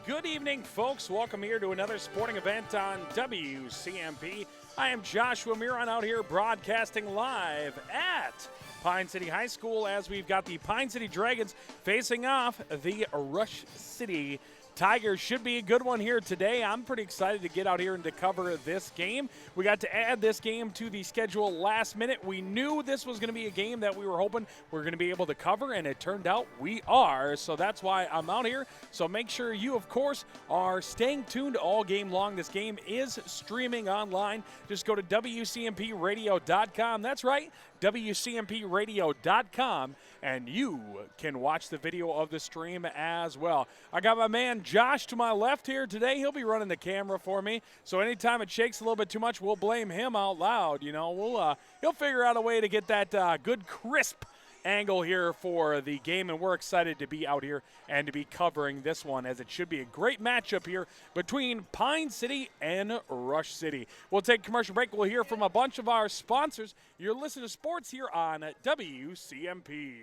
Good evening, folks. Welcome here to another sporting event on WCMP. I am Joshua Miron out here broadcasting live at Pine City High School as we've got the Pine City Dragons facing off the Rush City Tigers. Should be a good one here today. I'm pretty excited to get out here and to cover this game. We got to add this game to the schedule last minute. We knew this was going to be a game that we were hoping we were going to be able to cover, and it turned out we are. So that's why I'm out here. So make sure you, of course, are staying tuned all game long. This game is streaming online. Just go to WCMPradio.com. That's right, WCMPradio.com, and you can watch the video of the stream as well. I got my man Josh to my left here today. He'll be running the camera for me, so anytime it shakes a little bit too much, we'll blame him out loud. You know, he'll figure out a way to get that good crisp angle here for the game, and we're excited to be out here and to be covering this one, as it should be a great matchup here between Pine City and Rush City. We'll take a commercial break. We'll hear from a bunch of our sponsors. You're listening to sports here on WCMP.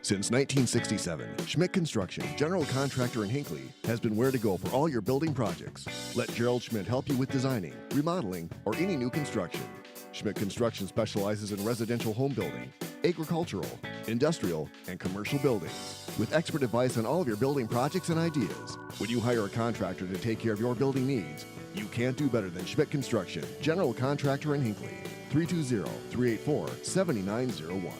Since 1967, Schmidt Construction, general contractor in Hinckley, has been where to go for all your building projects. Let Gerald Schmidt help you with designing, remodeling, or any new construction. Schmidt Construction specializes in residential home building, agricultural, industrial, and commercial buildings. With expert advice on all of your building projects and ideas, when you hire a contractor to take care of your building needs, you can't do better than Schmidt Construction, general contractor in Hinckley. 320-384-7901.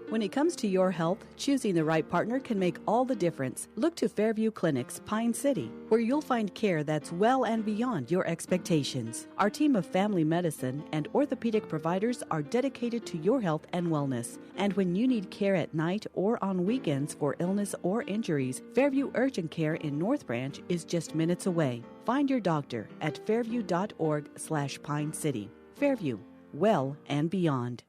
When it comes to your health, choosing the right partner can make all the difference. Look to Fairview Clinics, Pine City, where you'll find care that's well and beyond your expectations. Our team of family medicine and orthopedic providers are dedicated to your health and wellness. And when you need care at night or on weekends for illness or injuries, Fairview Urgent Care in North Branch is just minutes away. Find your doctor at fairview.org/Pine City. Fairview, well and beyond.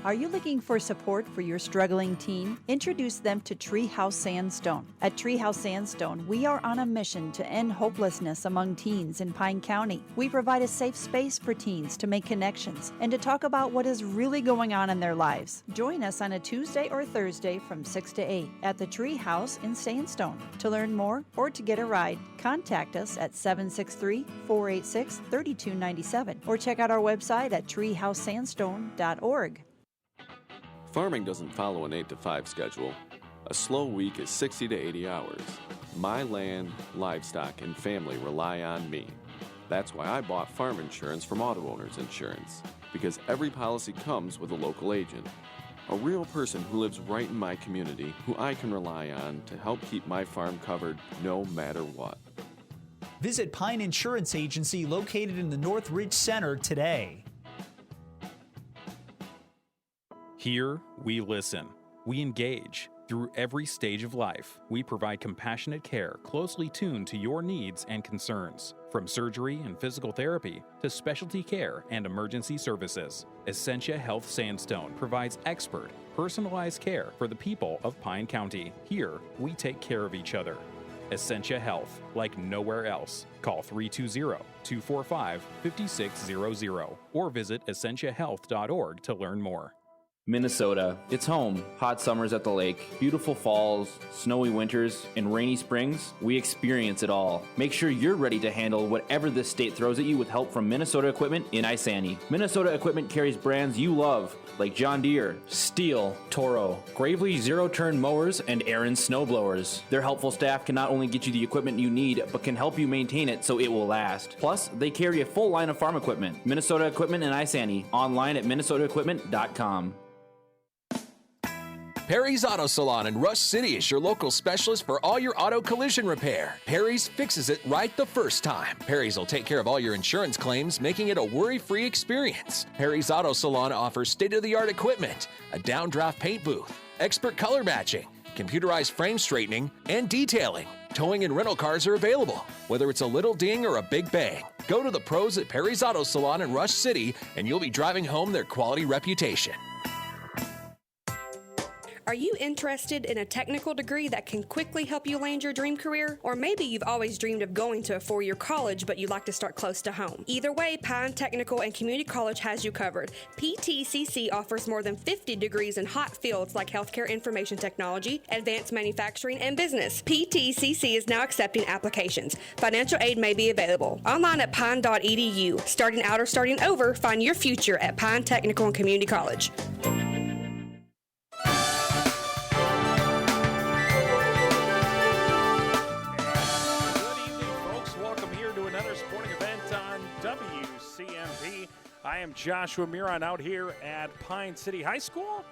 Are you looking for support for your struggling teen? Introduce them to Treehouse Sandstone. At Treehouse Sandstone, we are on a mission to end hopelessness among teens in Pine County. We provide a safe space for teens to make connections and to talk about what is really going on in their lives. Join us on a Tuesday or Thursday from 6 to 8 at the Treehouse in Sandstone. To learn more or to get a ride, contact us at 763-486-3297 or check out our website at treehousesandstone.org. Farming doesn't follow an 8-to-5 schedule. A slow week is 60 to 80 hours. My land, livestock, and family rely on me. That's why I bought farm insurance from Auto Owners Insurance, because every policy comes with a local agent. A real person who lives right in my community, who I can rely on to help keep my farm covered no matter what. Visit Pine Insurance Agency located in the Northridge Center today. Here, we listen. We engage. Through every stage of life, we provide compassionate care closely tuned to your needs and concerns. From surgery and physical therapy to specialty care and emergency services, Essentia Health Sandstone provides expert, personalized care for the people of Pine County. Here, we take care of each other. Essentia Health, like nowhere else. Call 320-245-5600 or visit essentiahealth.org to learn more. Minnesota, it's home. Hot summers at the lake, beautiful falls, snowy winters, and rainy springs. We experience it all. Make sure you're ready to handle whatever this state throws at you with help from Minnesota Equipment in Isani. Minnesota Equipment carries brands you love, like John Deere, Steel, Toro, Gravely zero-turn mowers, and Aaron snowblowers. Their helpful staff can not only get you the equipment you need, but can help you maintain it so it will last. Plus, they carry a full line of farm equipment. Minnesota Equipment in Isani. Online at minnesotaequipment.com. Perry's Auto Salon in Rush City is your local specialist for all your auto collision repair. Perry's fixes it right the first time. Perry's will take care of all your insurance claims, making it a worry-free experience. Perry's Auto Salon offers state-of-the-art equipment, a downdraft paint booth, expert color matching, computerized frame straightening, and detailing. Towing and rental cars are available, whether it's a little ding or a big bang. Go to the pros at Perry's Auto Salon in Rush City, and you'll be driving home their quality reputation. Are you interested in a technical degree that can quickly help you land your dream career? Or maybe you've always dreamed of going to a 4-year college, but you'd like to start close to home. Either way, Pine Technical and Community College has you covered. PTCC offers more than 50 degrees in hot fields like healthcare information technology, advanced manufacturing, and business. PTCC is now accepting applications. Financial aid may be available. Online at pine.edu. Starting out or starting over, find your future at Pine Technical and Community College. I am Joshua Miron out here at Pine City High School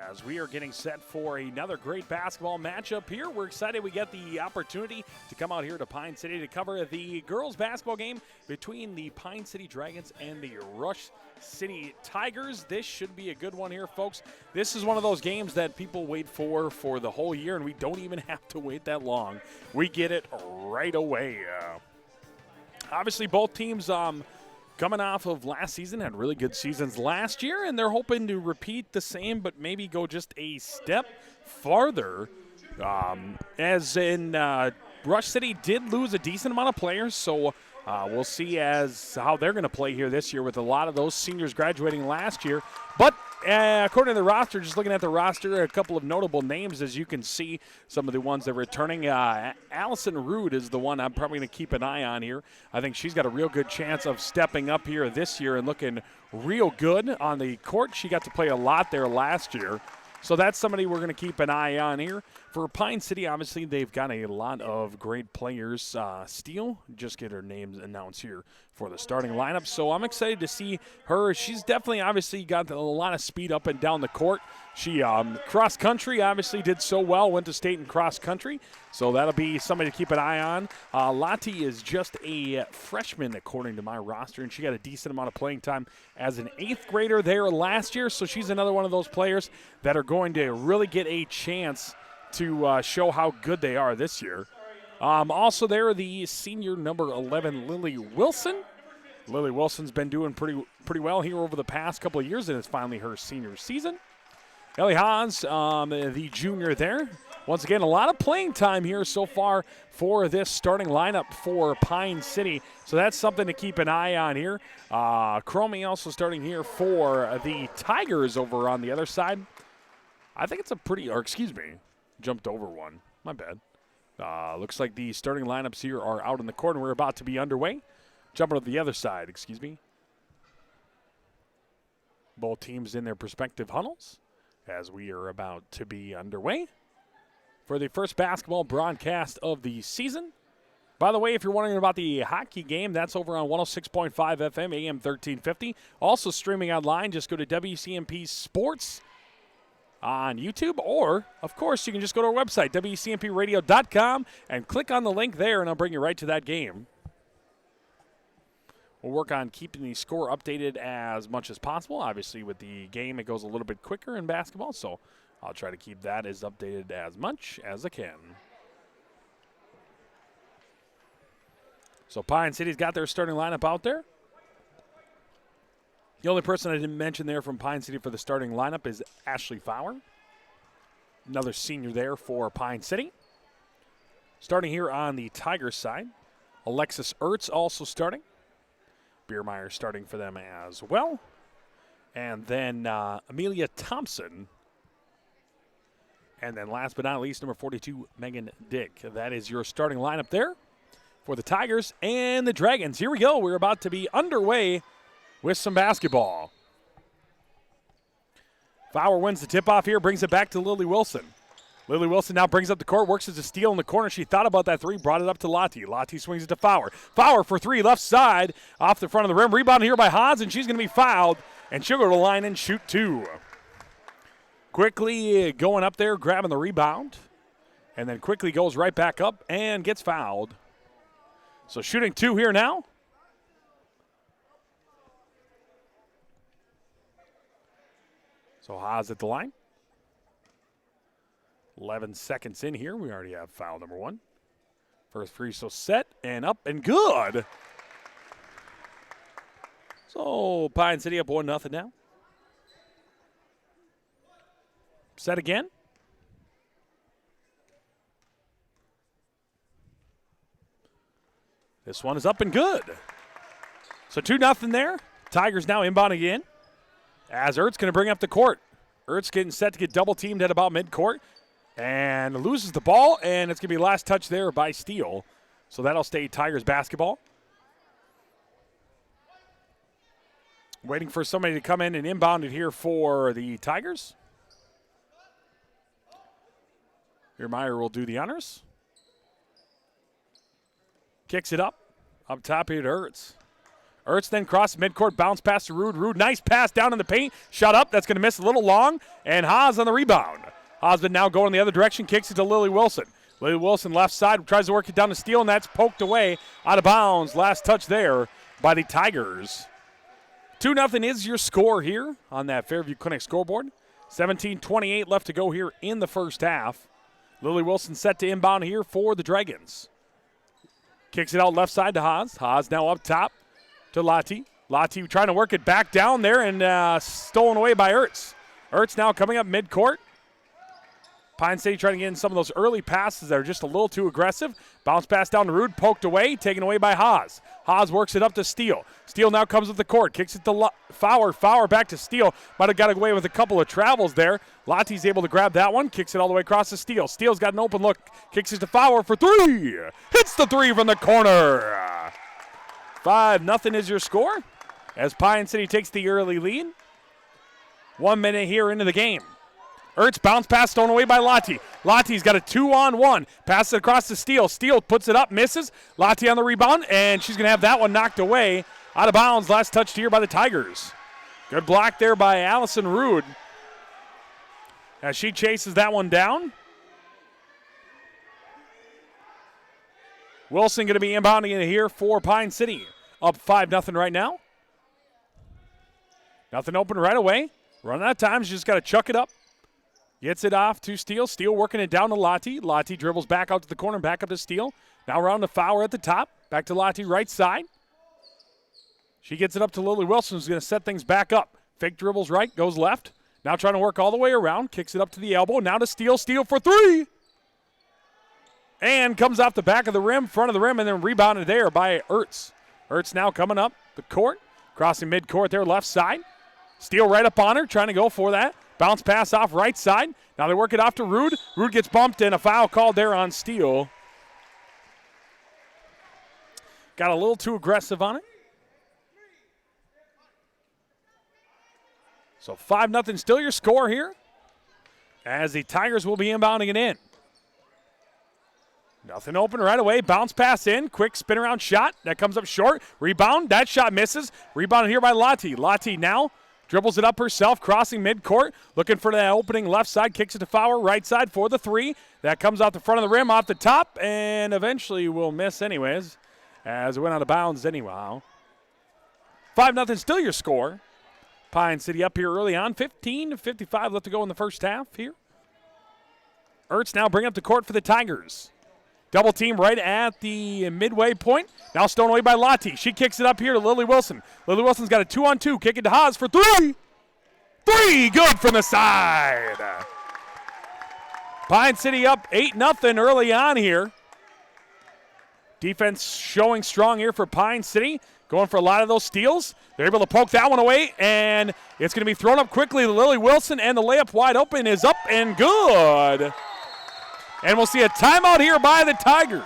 as we are getting set for another great basketball matchup here. We're excited we get the opportunity to come out here to Pine City to cover the girls basketball game between the Pine City Dragons and the Rush City Tigers. This should be a good one here, folks. This is one of those games that people wait for the whole year, and we don't even have to wait that long. We get it right away. Obviously, both teams coming off of last season, had really good seasons last year, and they're hoping to repeat the same, but maybe go just a step farther. As in, Rush City did lose a decent amount of players, so we'll see how they're going to play here this year with a lot of those seniors graduating last year. But according to the roster, just looking at the roster, a couple of notable names, as you can see, some of the ones that are returning. Allison Rude is the one I'm probably going to keep an eye on here. I think she's got a real good chance of stepping up here this year and looking real good on the court. She got to play a lot there last year. So that's somebody we're going to keep an eye on here. For Pine City, obviously, they've got a lot of great players. Steele, just get her names announced here for the starting lineup. So I'm excited to see her. She's definitely, obviously, got a lot of speed up and down the court. She, cross country, obviously did so well, went to state in cross country. So that'll be somebody to keep an eye on. Lottie is just a freshman, according to my roster, and she got a decent amount of playing time as an 8th grader there last year. So she's another one of those players that are going to really get a chance to show how good they are this year. Also there, the senior number 11, Lily Wilson. Lily Wilson's been doing pretty well here over the past couple of years, and it's finally her senior season. Ellie Haas, the junior there. Once again, a lot of playing time here so far for this starting lineup for Pine City. So that's something to keep an eye on here. Cromie also starting here for the Tigers over on the other side. I think it's jumped over one. My bad. Looks like the starting lineups here are out in the court, and we're about to be underway. Jumping to the other side, Both teams in their respective huddles as we are about to be underway for the first basketball broadcast of the season. By the way, if you're wondering about the hockey game, that's over on 106.5 FM, AM 1350. Also streaming online, just go to WCMP Sports on YouTube, or, of course, you can just go to our website, WCMPradio.com, and click on the link there, and I'll bring you right to that game. We'll work on keeping the score updated as much as possible. Obviously, with the game, it goes a little bit quicker in basketball, so I'll try to keep that as updated as much as I can. So Pine City's got their starting lineup out there. The only person I didn't mention there from Pine City for the starting lineup is Ashley Fowler, another senior there for Pine City. Starting here on the Tigers side, Alexis Ertz also starting. Biermeyer starting for them as well. And then Amelia Thompson. And then last but not least, number 42, Megan Dick. That is your starting lineup there for the Tigers and the Dragons. Here we go. We're about to be underway with some basketball. Fowler wins the tip-off here, brings it back to Lily Wilson. Lily Wilson now brings up the court, works as a steal in the corner. She thought about that three, brought it up to Lottie. Lottie swings it to Fowler. Fowler for three, left side, off the front of the rim. Rebound here by Haas, and she's going to be fouled, and she'll go to the line and shoot two. Quickly going up there, grabbing the rebound, and then quickly goes right back up and gets fouled. So shooting two here now. So Haas at the line. 11 seconds in here. We already have foul number one. First free throw set and up and good. So Pine City up 1-0 now. Set again. This one is up and good. So 2-0 there. Tigers now inbound again. As Ertz going to bring up the court. Ertz getting set to get double teamed at about midcourt. And loses the ball, and it's going to be last touch there by Steele. So that'll stay Tigers basketball. Waiting for somebody to come in and inbound it here for the Tigers. Meyer will do the honors. Kicks it up top here to Ertz. Ertz then crosses midcourt, bounce pass to Rude. Rude, nice pass down in the paint. Shot up, that's going to miss a little long. And Haas on the rebound. Hosman now going the other direction, kicks it to Lily Wilson. Lily Wilson left side, tries to work it down to Steele, and that's poked away out of bounds. Last touch there by the Tigers. 2-0 is your score here on that Fairview Clinic scoreboard. 17:28 left to go here in the first half. Lily Wilson set to inbound here for the Dragons. Kicks it out left side to Haas. Haas now up top to Lati. Lati trying to work it back down there and stolen away by Ertz. Ertz now coming up midcourt. Pine City trying to get in some of those early passes that are just a little too aggressive. Bounce pass down to Rude, poked away, taken away by Haas. Haas works it up to Steele. Steele now comes with the court, kicks it to Fowler. Fowler back to Steele. Might have got away with a couple of travels there. Lati's able to grab that one, kicks it all the way across to Steele. Steele's got an open look, kicks it to Fowler for three. Hits the three from the corner. 5-0 is your score as Pine City takes the early lead. 1 minute here into the game. Ertz bounce pass stolen away by Lati. Lati's got a 2-on-1. Passes it across to Steele. Steele puts it up, misses. Lati on the rebound, and she's going to have that one knocked away. Out of bounds, last touched here by the Tigers. Good block there by Allison Rude as she chases that one down. Wilson going to be inbounding it here for Pine City. Up 5-0 right now. Nothing open right away. Running out of time, she's just got to chuck it up. Gets it off to Steele. Steele working it down to Lati. Lati dribbles back out to the corner, back up to Steele. Now around to Fowler at the top. Back to Lati right side. She gets it up to Lily Wilson, who's going to set things back up. Fake dribbles right, goes left. Now trying to work all the way around. Kicks it up to the elbow. Now to Steele. Steele for three. And comes off the back of the rim, front of the rim, and then rebounded there by Ertz. Ertz now coming up the court. Crossing midcourt there, left side. Steele right up on her, trying to go for that. Bounce pass off right side. Now they work it off to Rude. Rude gets bumped and a foul called there on Steele. Got a little too aggressive on it. So 5-0 still your score here as the Tigers will be inbounding it in. Nothing open right away. Bounce pass in. Quick spin around shot. That comes up short. Rebound. That shot misses. Rebounded here by Lati. Lati now dribbles it up herself, crossing midcourt, looking for that opening left side, kicks it to Fowler, right side for the three. That comes out the front of the rim, off the top, and eventually will miss anyways, as it went out of bounds anyhow. 5-0 still your score. Pine City up here early on, 15:55 left to go in the first half here. Ertz now bring up the court for the Tigers. Double team right at the midway point. Now stolen away by Lati. She kicks it up here to Lily Wilson. Lily Wilson's got a 2-on-2. Kick it to Haas for three. Three, good from the side. Pine City up 8-0 early on here. Defense showing strong here for Pine City. Going for a lot of those steals. They're able to poke that one away, and it's going to be thrown up quickly to Lily Wilson, and the layup wide open is up and good. And we'll see a timeout here by the Tigers.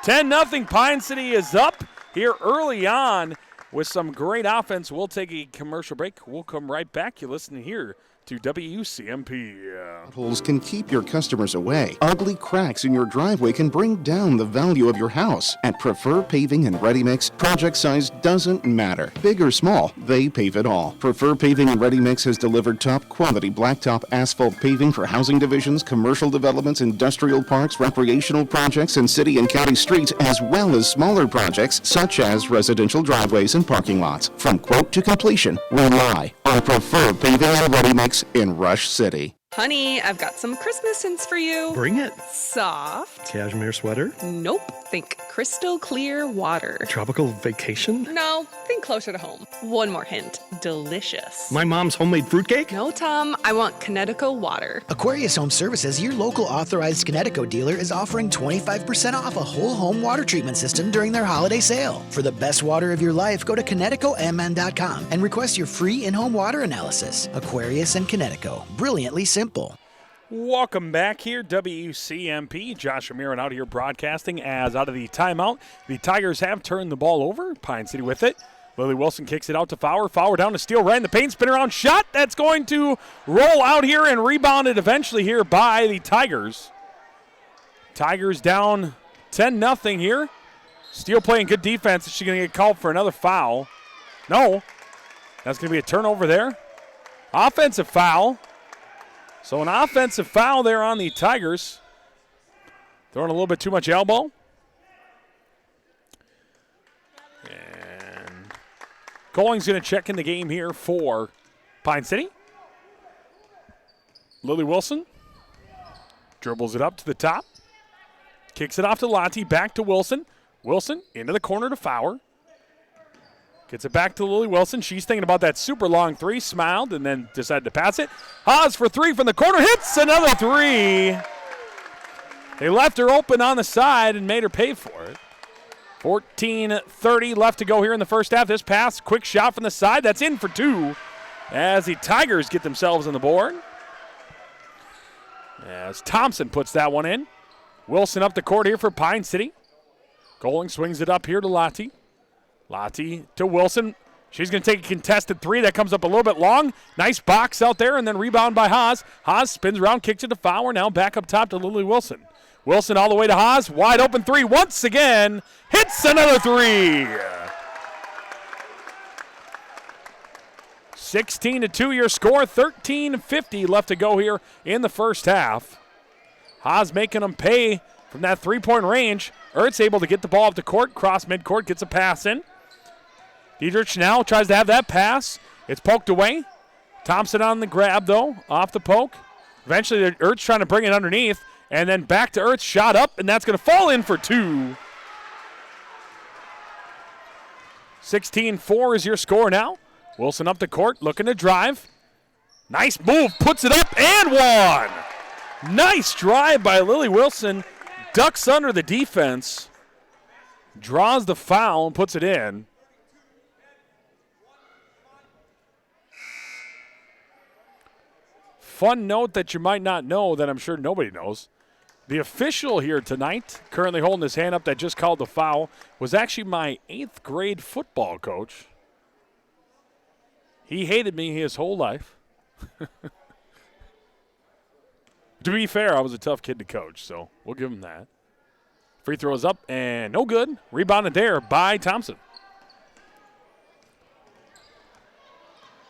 10-0. Pine City is up here early on with some great offense. We'll take a commercial break. We'll come right back. You're listening here to WCMP. Potholes can keep your customers away. Ugly cracks in your driveway can bring down the value of your house. At Prefer Paving and Ready Mix, project size doesn't matter. Big or small, they pave it all. Prefer Paving and Ready Mix has delivered top quality blacktop asphalt paving for housing divisions, commercial developments, industrial parks, recreational projects, and city and county streets, as well as smaller projects such as residential driveways and parking lots. From quote to completion, rely on Prefer Paving and Ready Mix in Rush City. Honey, I've got some Christmas scents for you. Bring it. Soft. Cashmere sweater? Nope. Think crystal clear water. Tropical vacation? No, think closer to home. One more hint. Delicious. My mom's homemade fruitcake? No, Tom. I want Connecticut water. Aquarius Home Services, your local authorized Connecticut dealer, is offering 25% off a whole home water treatment system during their holiday sale. For the best water of your life, go to ConnecticutMN.com and request your free in-home water analysis. Aquarius and Connecticut. Brilliantly simple. Welcome back here, WCMP. Josh Ramirez out here broadcasting as out of the timeout. The Tigers have turned the ball over. Pine City with it. Lily Wilson kicks it out to Fowler. Fowler down to Steele, right in the paint, spin around shot. That's going to roll out here and rebounded eventually here by the Tigers. Tigers down 10-0 here. Steele playing good defense. Is she going to get called for another foul? No. That's going to be a turnover there. Offensive foul. So an offensive foul there on the Tigers. Throwing a little bit too much elbow. And Going's going to check in the game here for Pine City. Lily Wilson dribbles it up to the top. Kicks it off to Lottie, back to Wilson. Wilson into the corner to Fowler. Gets it back to Lily Wilson. She's thinking about that super long three, smiled, and then decided to pass it. Haas for three from the corner, hits another three. They left her open on the side and made her pay for it. 14:30 left to go here in the first half. This pass, quick shot from the side, that's in for two as the Tigers get themselves on the board. As Thompson puts that one in. Wilson up the court here for Pine City. Goling swings it up here to Lottie. Lottie to Wilson. She's going to take a contested three. That comes up a little bit long. Nice box out there, and then rebound by Haas. Haas spins around, kicks it to Fowler. Now back up top to Lily Wilson. Wilson all the way to Haas. Wide open three once again. Hits another three. 16-2 your score. 13:50 left to go here in the first half. Haas making them pay from that three-point range. Ertz able to get the ball up the court. Cross midcourt, gets a pass in. Dietrich now tries to have that pass. It's poked away. Thompson on the grab, though, off the poke. Eventually, Ertz trying to bring it underneath, and then back to Ertz, shot up, and that's going to fall in for two. 16-4 is your score now. Wilson up the court, looking to drive. Nice move, puts it up, and one. Nice drive by Lily Wilson. Ducks under the defense. Draws the foul and puts it in. Fun note that you might not know that I'm sure nobody knows. The official here tonight, currently holding his hand up that just called the foul, was actually my 8th grade football coach. He hated me his whole life. To be fair, I was a tough kid to coach, so we'll give him that. Free throws up and no good. Rebounded there by Thompson.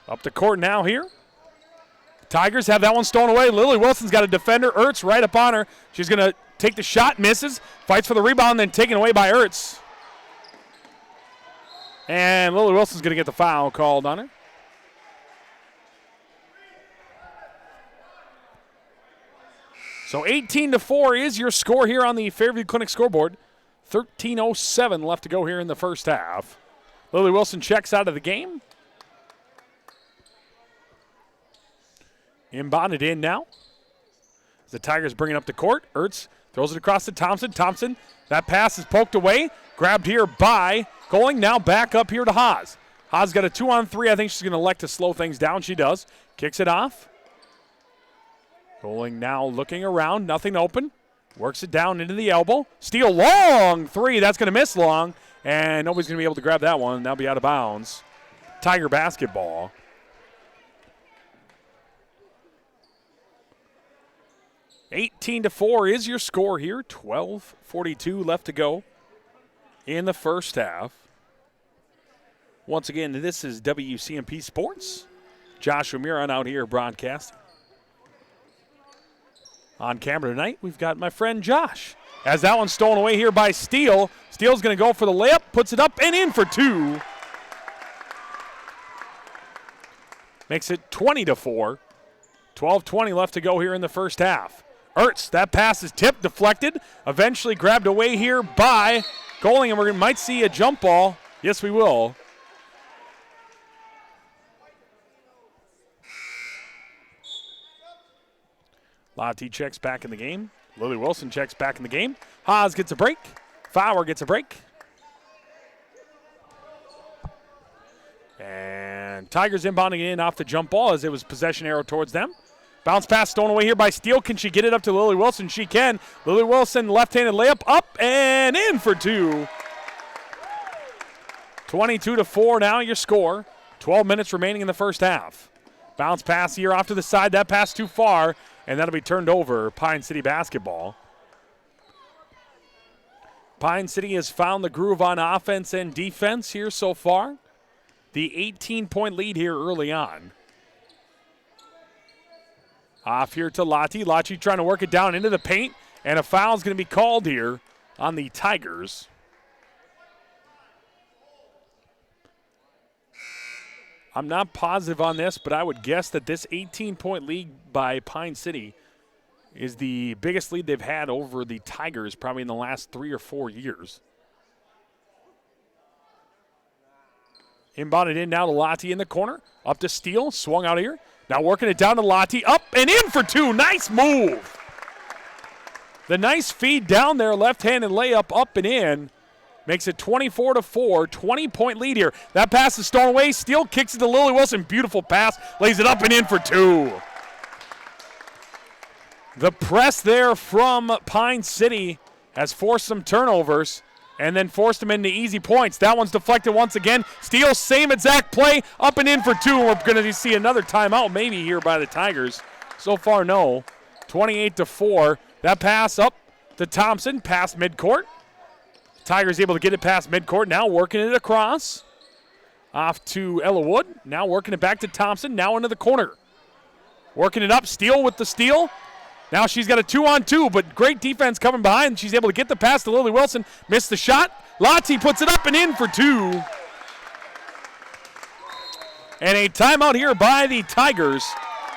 Up the court now here. Tigers have that one stolen away. Lily Wilson's got a defender. Ertz right up on her. She's going to take the shot, misses, fights for the rebound, then taken away by Ertz. And Lily Wilson's going to get the foul called on her. So 18-4 is your score here on the Fairview Clinic scoreboard. 13:07 left to go here in the first half. Lily Wilson checks out of the game. Inbounded in now. As the Tigers bring it up the court. Ertz throws it across to Thompson. Thompson, that pass is poked away. Grabbed here by Goling. Now back up here to Haas. Haas got a 2-on-3. I think she's going to elect to slow things down. She does. Kicks it off. Goling now looking around. Nothing open. Works it down into the elbow. Steele long three. That's going to miss long. And nobody's going to be able to grab that one. That'll be out of bounds. Tiger basketball. (18-4) is your score here. 12:42 left to go in the first half. Once again, this is WCMP Sports. Josh Ramirez out here broadcasting. On camera tonight, we've got my friend Josh. As that one's stolen away here by Steele. Steele's going to go for the layup, puts it up and in for two. Makes it 20-4. 12:20 left to go here in the first half. Ertz, that pass is tipped, deflected, eventually grabbed away here by Goling, and we might see a jump ball. Yes, we will. Lottie checks back in the game. Lily Wilson checks back in the game. Haas gets a break. Fowler gets a break. And Tigers inbounding in off the jump ball as it was possession arrow towards them. Bounce pass stolen away here by Steele. Can she get it up to Lily Wilson? She can. Lily Wilson, left-handed layup, up and in for two. 22-4 now your score. 12 minutes remaining in the first half. Bounce pass here off to the side. That pass too far, and that'll be turned over. Pine City basketball. Pine City has found the groove on offense and defense here so far. The 18-point lead here early on. Off here to Lottie. Lottie trying to work it down into the paint, and a foul is going to be called here on the Tigers. I'm not positive on this, but I would guess that this 18-point lead by Pine City is the biggest lead they've had over the Tigers probably in the last 3 or 4 years. Inbounded in now to Lottie in the corner. Up to Steele, swung out here. Now working it down to Lottie, up and in for two. Nice move. The nice feed down there, left-handed layup up and in. Makes it 24-4, 20-point lead here. That pass is stolen away. Steele kicks it to Lily Wilson. Beautiful pass, lays it up and in for two. The press there from Pine City has forced some turnovers and then forced them into easy points. That one's deflected once again. Steele, same exact play, up and in for two. We're going to see another timeout maybe here by the Tigers. So far, no. 28-4. That pass up to Thompson, past midcourt. Tigers able to get it past midcourt. Now working it across. Off to Ella Wood. Now working it back to Thompson. Now into the corner. Working it up. Steele with the steal. Now she's got a 2-on-2, but great defense coming behind. She's able to get the pass to Lily Wilson. Missed the shot. Lottie puts it up and in for two. And a timeout here by the Tigers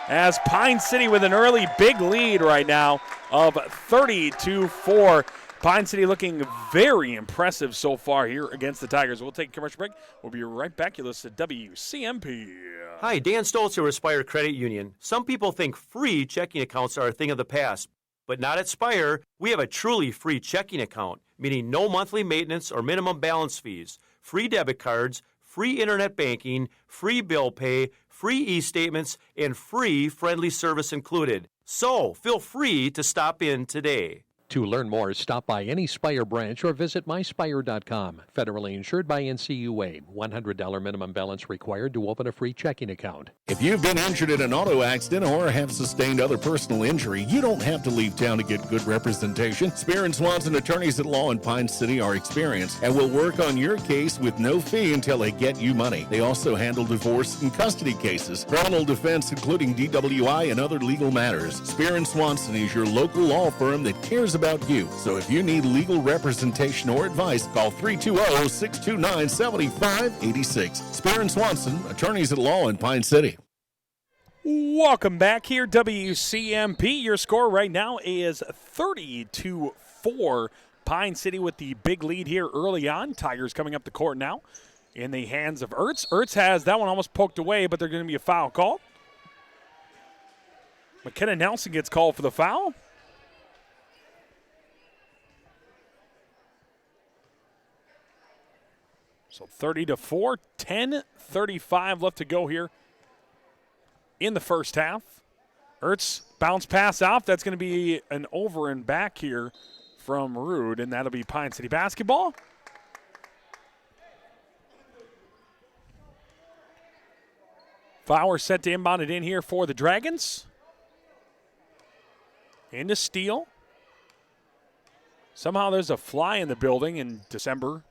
as Pine City with an early big lead right now of 30-4. Pine City looking very impressive so far here against the Tigers. We'll take a commercial break. We'll be right back. You listen to WCMP. Hi, Dan Stoltz here with Spire Credit Union. Some people think free checking accounts are a thing of the past, but not at Spire. We have a truly free checking account, meaning no monthly maintenance or minimum balance fees, free debit cards, free internet banking, free bill pay, free e-statements, and free friendly service included. So feel free to stop in today. To learn more, stop by any Spire branch or visit myspire.com. Federally insured by NCUA. $100 minimum balance required to open a free checking account. If you've been injured in an auto accident or have sustained other personal injury, you don't have to leave town to get good representation. Spear & Swanson attorneys at law in Pine City are experienced and will work on your case with no fee until they get you money. They also handle divorce and custody cases, criminal defense, including DWI and other legal matters. Spear & Swanson is your local law firm that cares about you. So if you need legal representation or advice, call 320-629-7586. Spear & Swanson, attorneys at law in Pine City. Welcome back here, WCMP. Your score right now is 30-4. Pine City with the big lead here early on. Tigers coming up the court now in the hands of Ertz. Ertz has that one almost poked away, but there's going to be a foul call. McKenna Nelson gets called for the foul. So 30-4, 10:35 left to go here in the first half. Ertz bounce pass off. That's going to be an over and back here from Rude, and that'll be Pine City basketball. Fowler set to inbound it in here for the Dragons. Into Steele. Somehow there's a fly in the building in December.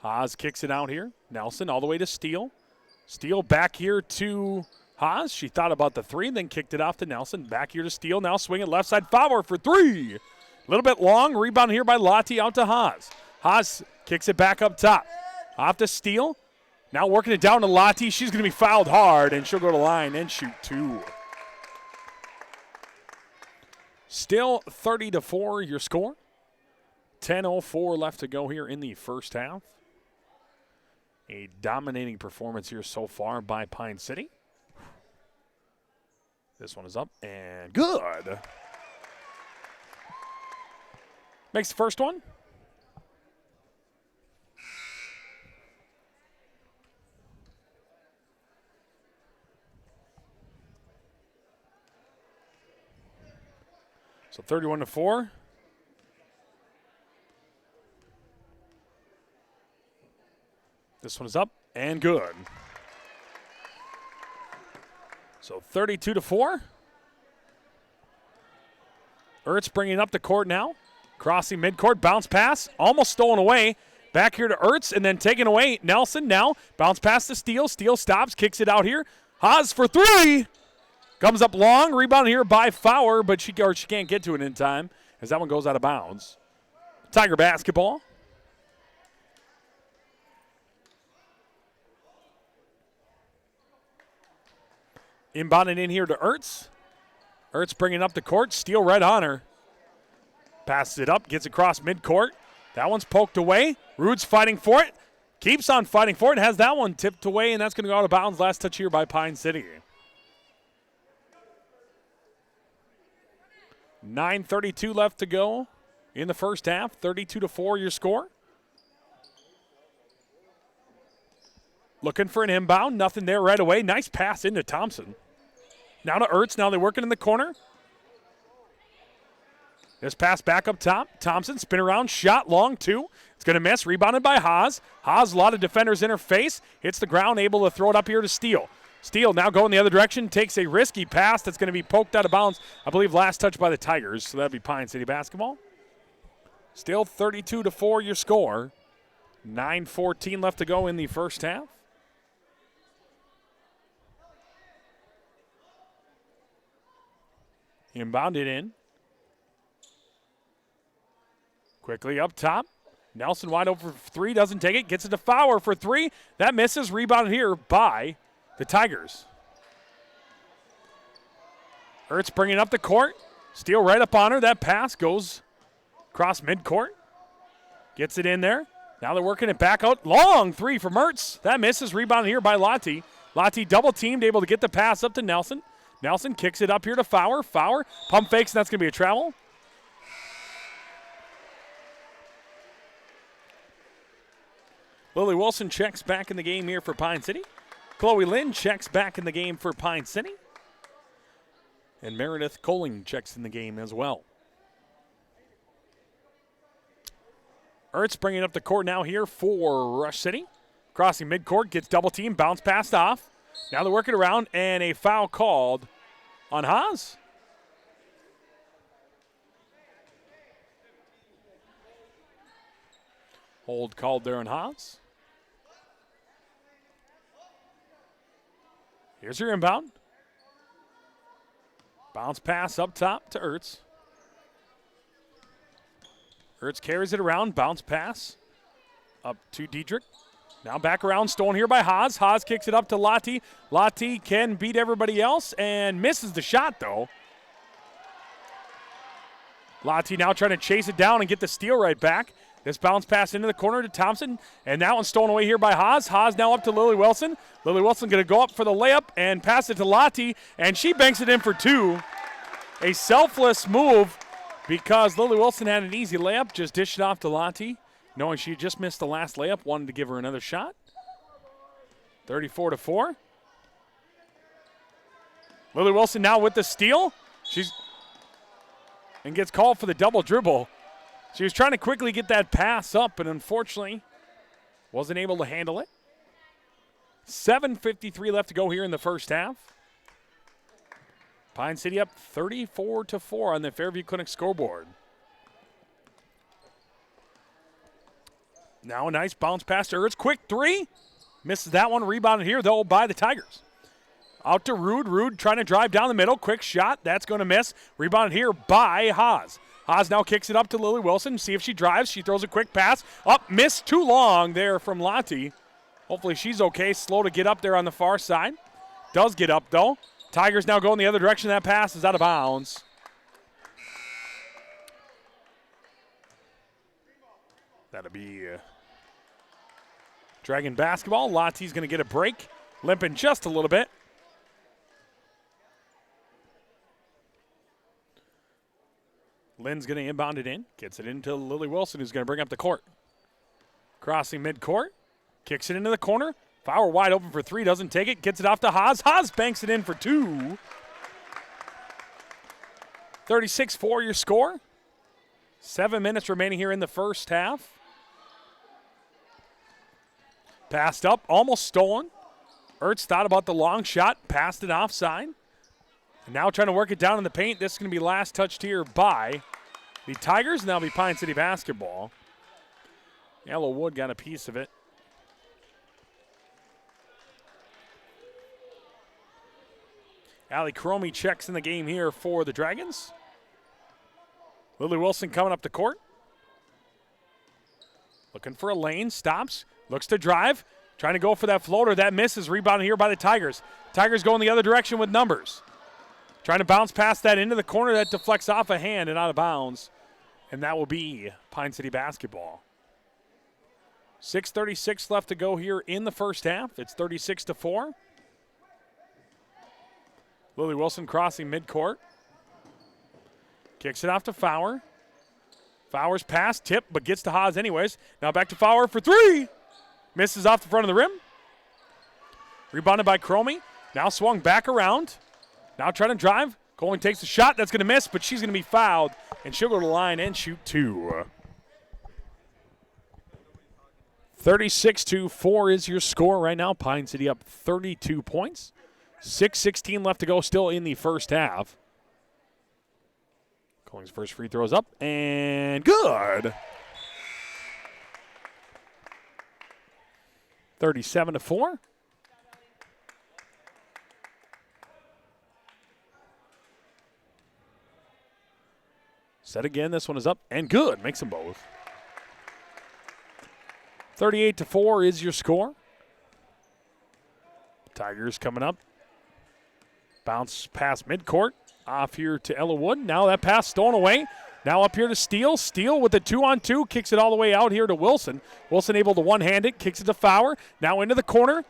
Haas kicks it out here. Nelson all the way to Steele. Steele back here to Haas. She thought about the three, then kicked it off to Nelson. Back here to Steele. Now swing it left side. Fowler for three. A little bit long. Rebound here by Lottie out to Haas. Haas kicks it back up top. Off to Steele. Now working it down to Lottie. She's going to be fouled hard, and she'll go to line and shoot two. Still 30-4 your score. 10:04 left to go here in the first half. A dominating performance here so far by Pine City. This one is up and good. Makes the first one. So 31-4. This one is up and good. So 32-4. Ertz bringing up the court now. Crossing midcourt, bounce pass, almost stolen away. Back here to Ertz and then taken away. Nelson now, bounce pass to Steele. Steele stops, kicks it out here. Haas for three. Comes up long, rebound here by Fowler, but she can't get to it in time as that one goes out of bounds. Tiger basketball. Inbounding in here to Ertz. Ertz bringing up the court. Steele right on her. Passes it up, gets across midcourt. That one's poked away. Rude's fighting for it. Keeps on fighting for it. Has that one tipped away, and that's going to go out of bounds. Last touch here by Pine City. 9:32 left to go in the first half. 32-4 your score. Looking for an inbound. Nothing there right away. Nice pass into Thompson. Now to Ertz. Now they're working in the corner. This pass back up top. Thompson spin around. Shot long two. It's going to miss. Rebounded by Haas. Haas, a lot of defenders in her face. Hits the ground. Able to throw it up here to Steele. Steele now going the other direction. Takes a risky pass that's going to be poked out of bounds. I believe last touch by the Tigers. So that'd be Pine City basketball. Still 32-4 your score. 9:14 left to go in the first half. Inbounded in. Quickly up top. Nelson wide open for three. Doesn't take it. Gets it to Fowler for three. That misses. Rebounded here by the Tigers. Ertz bringing up the court. Steele right up on her. That pass goes across midcourt. Gets it in there. Now they're working it back out. Long three from Ertz. That misses. Rebounded here by Lottie. Lottie double teamed, able to get the pass up to Nelson. Nelson kicks it up here to Fowler. Fowler pump fakes, and that's going to be a travel. Lily Wilson checks back in the game here for Pine City. Chloe Lynn checks back in the game for Pine City. And Meredith Coling checks in the game as well. Ertz bringing up the court now here for Rush City. Crossing midcourt, gets double team, bounce passed off. Now they're working around, and a foul called on Haas. Hold called there on Haas. Here's your inbound. Bounce pass up top to Ertz. Ertz carries it around, bounce pass up to Diedrich. Now back around, stolen here by Haas. Haas kicks it up to Lottie. Lottie can beat everybody else and misses the shot, though. Lottie now trying to chase it down and get the steal right back. This bounce pass into the corner to Thompson, and that one's stolen away here by Haas. Haas now up to Lily Wilson. Lily Wilson going to go up for the layup and pass it to Lottie, and she banks it in for two. A selfless move because Lily Wilson had an easy layup, just dished it off to Lottie. Knowing she just missed the last layup, wanted to give her another shot. 34-4. Lily Wilson now with the steal. And gets called for the double dribble. She was trying to quickly get that pass up, and unfortunately wasn't able to handle it. 7:53 left to go here in the first half. Pine City up 34-4 on the Fairview Clinic scoreboard. Now a nice bounce pass to Ertz. Quick three. Misses that one. Rebounded here, though, by the Tigers. Out to Rude. Rude trying to drive down the middle. Quick shot. That's going to miss. Rebounded here by Haas. Haas now kicks it up to Lily Wilson. See if she drives. She throws a quick pass. Up. Missed too long there from Lottie. Hopefully she's okay. Slow to get up there on the far side. Does get up, though. Tigers now going the other direction. That pass is out of bounds. That'll be Dragon basketball. Lottie's going to get a break, limping just a little bit. Lynn's going to inbound it in, gets it into Lily Wilson, who's going to bring up the court. Crossing midcourt, kicks it into the corner. Fowler wide open for three, doesn't take it, gets it off to Haas. Haas banks it in for two. 36-4 your score. 7 minutes remaining here in the first half. Passed up, almost stolen. Ertz thought about the long shot, passed it offside. And now trying to work it down in the paint. This is going to be last touched here by the Tigers, and that'll be Pine City basketball. Yellowwood got a piece of it. Allie Cromie checks in the game here for the Dragons. Lily Wilson coming up the court. Looking for a lane, stops, looks to drive, trying to go for that floater. That misses, rebounded here by the Tigers. Tigers going the other direction with numbers. Trying to bounce past that into the corner, that deflects off a hand and out of bounds. And that will be Pine City basketball. 6:36 left to go here in the first half. It's 36-4. Lily Wilson crossing midcourt. Kicks it off to Fowler. Fowler's pass, tip, but gets to Haas anyways. Now back to Fowler for three. Misses off the front of the rim. Rebounded by Cromie. Now swung back around. Now trying to drive. Coleman takes a shot. That's going to miss, but she's going to be fouled, and she'll go to the line and shoot two. 36-4 is your score right now. Pine City up 32 points. 6:16 left to go still in the first half. Collins' first free throws up, and good. 37-4. Set again, this one is up, and good. Makes them both. 38-4 is your score. Tigers coming up. Bounce past midcourt. Off here to Ella Wood. Now that pass stolen away. Now up here to Steele. Steele with the 2-on-2. Kicks it all the way out here to Wilson. Wilson able to one-hand it. Kicks it to Fowler. Now into the corner.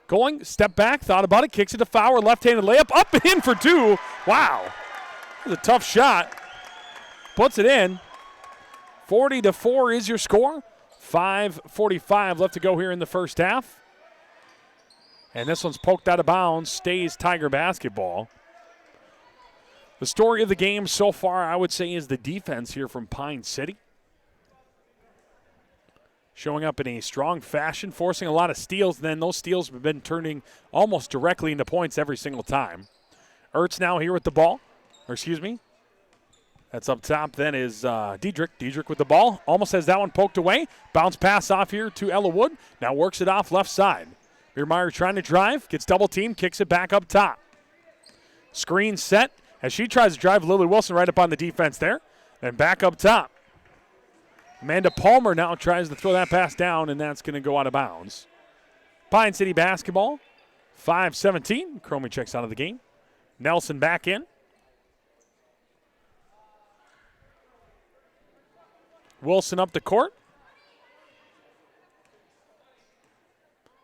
Going. Step back. Thought about it. Kicks it to Fowler. Left-handed layup. Up and in for two. Wow. That was a tough shot. Puts it in. 40-4 is your score. 5:45 left to go here in the first half. And this one's poked out of bounds. Stays Tiger basketball. The story of the game so far, I would say, is the defense here from Pine City. Showing up in a strong fashion, forcing a lot of steals. Then those steals have been turning almost directly into points every single time. Ertz now here with the ball. That's up top then is Diedrich. Diedrich with the ball. Almost has that one poked away. Bounce pass off here to Ella Wood. Now works it off left side. Biermeyer trying to drive. Gets double teamed. Kicks it back up top. Screen set as she tries to drive Lily Wilson right up on the defense there. And back up top. Amanda Palmer now tries to throw that pass down, and that's going to go out of bounds. Pine City basketball. 5:17. Cromie checks out of the game. Nelson back in. Wilson up the court.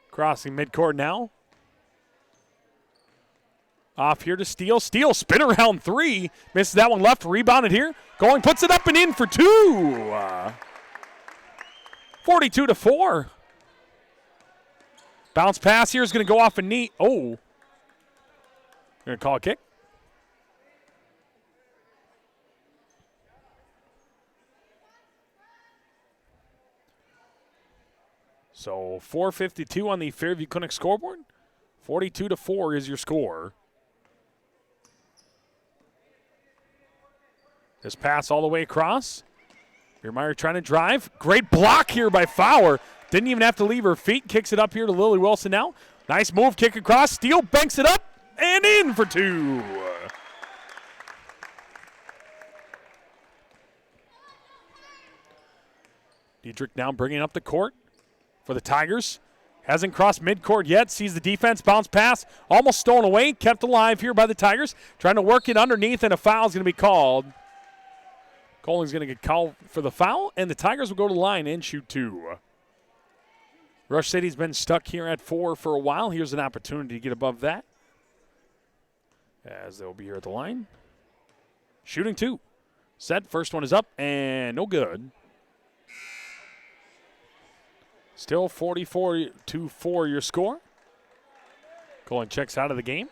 Crossing midcourt now. Off here to Steele. Steele spin around three. Misses that one left. Rebounded here. Going, puts it up and in for two. 42-4. Bounce pass here is going to go off a knee. Oh. Going to call a kick. So 4:52 on the Fairview Clinic scoreboard. 42-4 is your score. This pass all the way across. Biermeyer trying to drive. Great block here by Fowler. Didn't even have to leave her feet. Kicks it up here to Lily Wilson now. Nice move, kick across. Steele banks it up and in for two. Diedrich now bringing up the court for the Tigers. Hasn't crossed midcourt yet. Sees the defense bounce pass. Almost stolen away. Kept alive here by the Tigers. Trying to work it underneath, and a foul is going to be called. Colling's going to get called for the foul, and the Tigers will go to the line and shoot 2. Rush City's been stuck here at 4 for a while. Here's an opportunity to get above that, as they'll be here at the line. Shooting 2. Set, first one is up, and no good. Still 44-4 your score. Colin checks out of the game.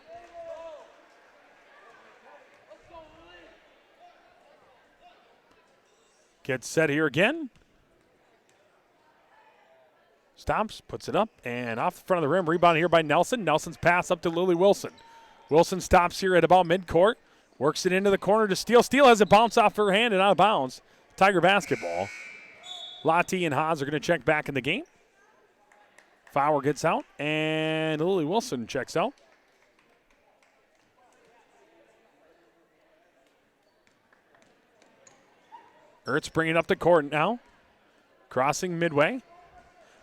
Gets set here again. Stops, puts it up, and off the front of the rim. Rebound here by Nelson. Nelson's pass up to Lily Wilson. Wilson stops here at about midcourt. Works it into the corner to Steele. Steele has it bounce off her hand and out of bounds. Tiger basketball. Lottie and Haas are going to check back in the game. Fowler gets out, and Lily Wilson checks out. Ertz bringing up the court now. Crossing midway.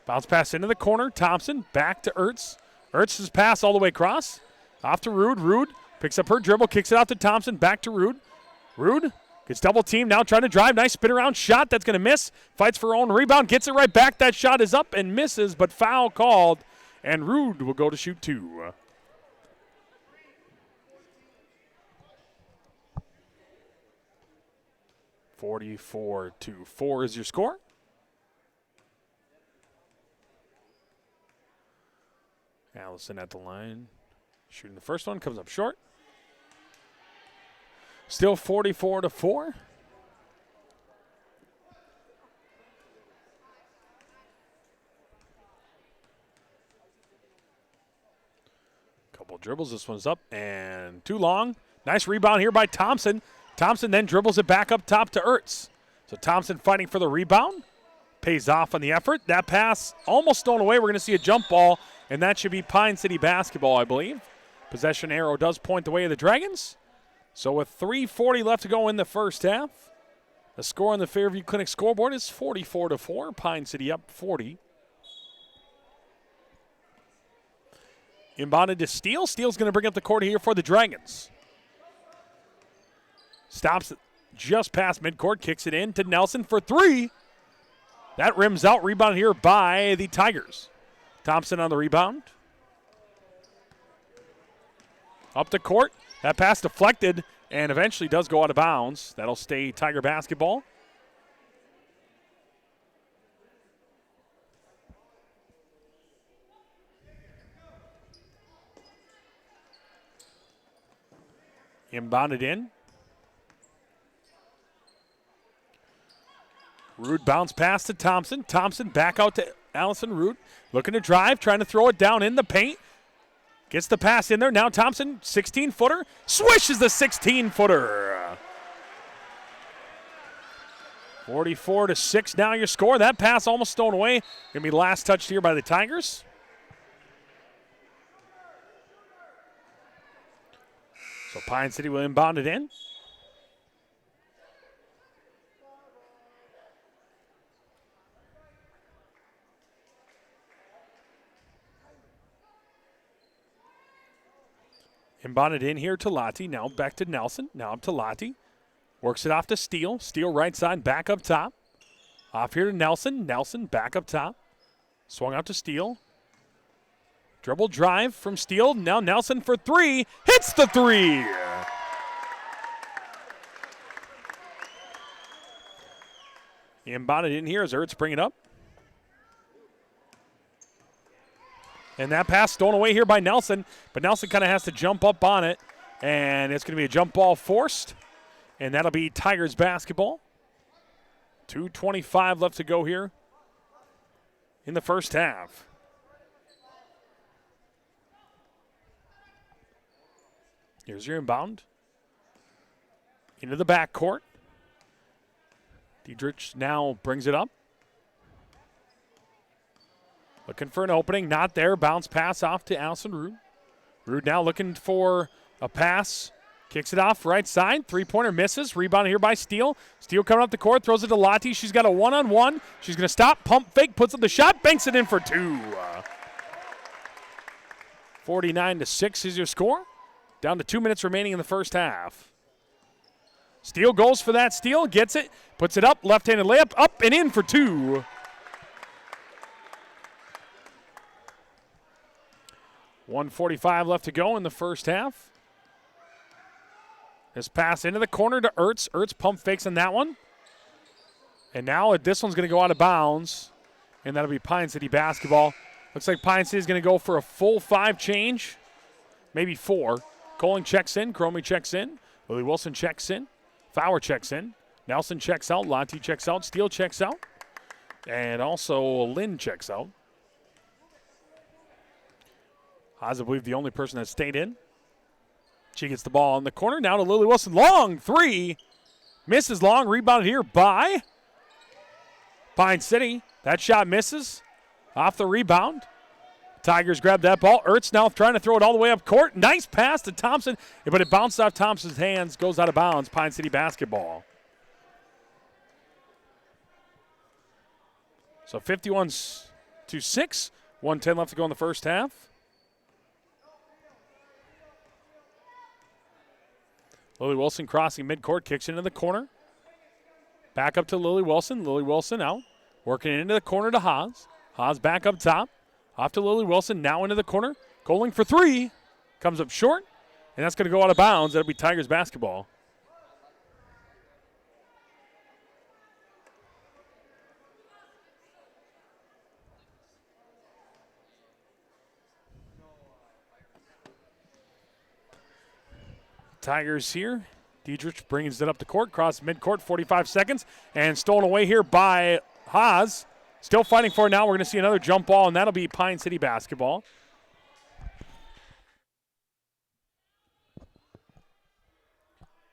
Bounce pass into the corner. Thompson back to Ertz. Ertz's pass all the way across. Off to Rude. Rude picks up her dribble, kicks it out to Thompson. Back to Rude. Rude gets double teamed, now trying to drive. Nice spin around shot. That's going to miss. Fights for her own rebound. Gets it right back. That shot is up and misses, but foul called. And Rude will go to shoot 2. (44-4) is your score. Allison at the line. Shooting the first one. Comes up short. Still 44-4. Couple dribbles. This one's up and too long. Nice rebound here by Thompson. Thompson then dribbles it back up top to Ertz. So Thompson fighting for the rebound. Pays off on the effort. That pass almost stolen away. We're going to see a jump ball, and that should be Pine City basketball, I believe. Possession arrow does point the way of the Dragons. So with 3:40 left to go in the first half, the score on the Fairview Clinic scoreboard is 44-4. Pine City up 40. Inbounded to Steele. Steele's going to bring up the court here for the Dragons. Stops just past midcourt, kicks it in to Nelson for 3. That rims out. Rebound here by the Tigers. Thompson on the rebound. Up the court. That pass deflected and eventually does go out of bounds. That'll stay Tiger basketball. Inbounded in. Rude bounce pass to Thompson. Thompson back out to Allison Rude. Looking to drive, trying to throw it down in the paint. Gets the pass in there. Now Thompson, 16-footer. Swishes the 16-footer. 44-6 now your score. That pass almost stolen away. Going to be last touched here by the Tigers. So Pine City will inbound it in. Inbounded in here to Lottie. Now back to Nelson. Now up to Lottie. Works it off to Steele. Steele right side, back up top. Off here to Nelson. Nelson back up top. Swung out to Steele. Dribble drive from Steele. Now Nelson for 3. Hits the 3. Inbounded in here as Ertz bring it up. And that pass stolen away here by Nelson, but Nelson kind of has to jump up on it, and it's going to be a jump ball forced, and that'll be Tigers basketball. 2:25 left to go here in the first half. Here's your inbound. Into the backcourt. Diedrich now brings it up. Looking for an opening, not there. Bounce pass off to Allison Rude. Rude now looking for a pass. Kicks it off right side. Three-pointer misses. Rebound here by Steele. Steele coming up the court, throws it to Lottie. She's got a one-on-one. She's going to stop, pump fake, puts up the shot, banks it in for 2. 49-6 is your score. Down to 2 minutes remaining in the first half. Steele goes for that steal, gets it, puts it up, left-handed layup, up and in for 2. 1:45 left to go in the first half. This pass into the corner to Ertz. Ertz pump fakes on that one. And now this one's going to go out of bounds, and that'll be Pine City basketball. Looks like Pine City's going to go for a full 5 change, maybe 4. Coling checks in. Cromie checks in. Lily Wilson checks in. Fowler checks in. Nelson checks out. Lonte checks out. Steele checks out. And also Lynn checks out. Haas, I believe, the only person that stayed in. She gets the ball in the corner. Now to Lily Wilson. Long 3. Misses long. Rebounded here by Pine City. That shot misses. Off the rebound. Tigers grab that ball. Ertz now trying to throw it all the way up court. Nice pass to Thompson, but it bounced off Thompson's hands, goes out of bounds. Pine City basketball. So 51-6, 1:10 left to go in the first half. Lily Wilson crossing midcourt, kicks into the corner. Back up to Lily Wilson. Lily Wilson out, working into the corner to Haas. Haas back up top. Off to Lily Wilson, now into the corner. Goaling for 3. Comes up short, and that's going to go out of bounds. That'll be Tigers basketball. Tigers here. Diedrich brings it up the court, cross midcourt, 45 seconds, and stolen away here by Haas. Still fighting for it now. We're going to see another jump ball, and that'll be Pine City basketball.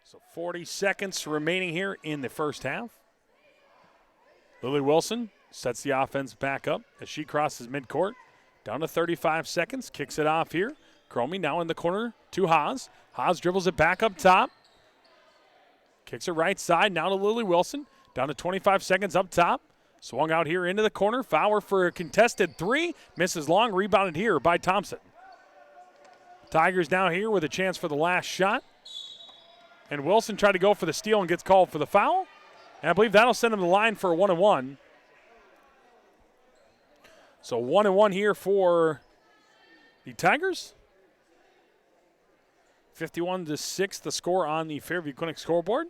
So 40 seconds remaining here in the first half. Lily Wilson sets the offense back up as she crosses midcourt. Down to 35 seconds. Kicks it off here. Cromie now in the corner to Haas. Haas dribbles it back up top. Kicks it right side. Now to Lily Wilson. Down to 25 seconds up top. Swung out here into the corner. Fowler for a contested 3. Misses long. Rebounded here by Thompson. Tigers now here with a chance for the last shot. And Wilson tried to go for the steal and gets called for the foul. And I believe that'll send him to the line for a 1-and-1. So 1-and-1 here for the Tigers. 51-6 the score on the Fairview Clinic scoreboard.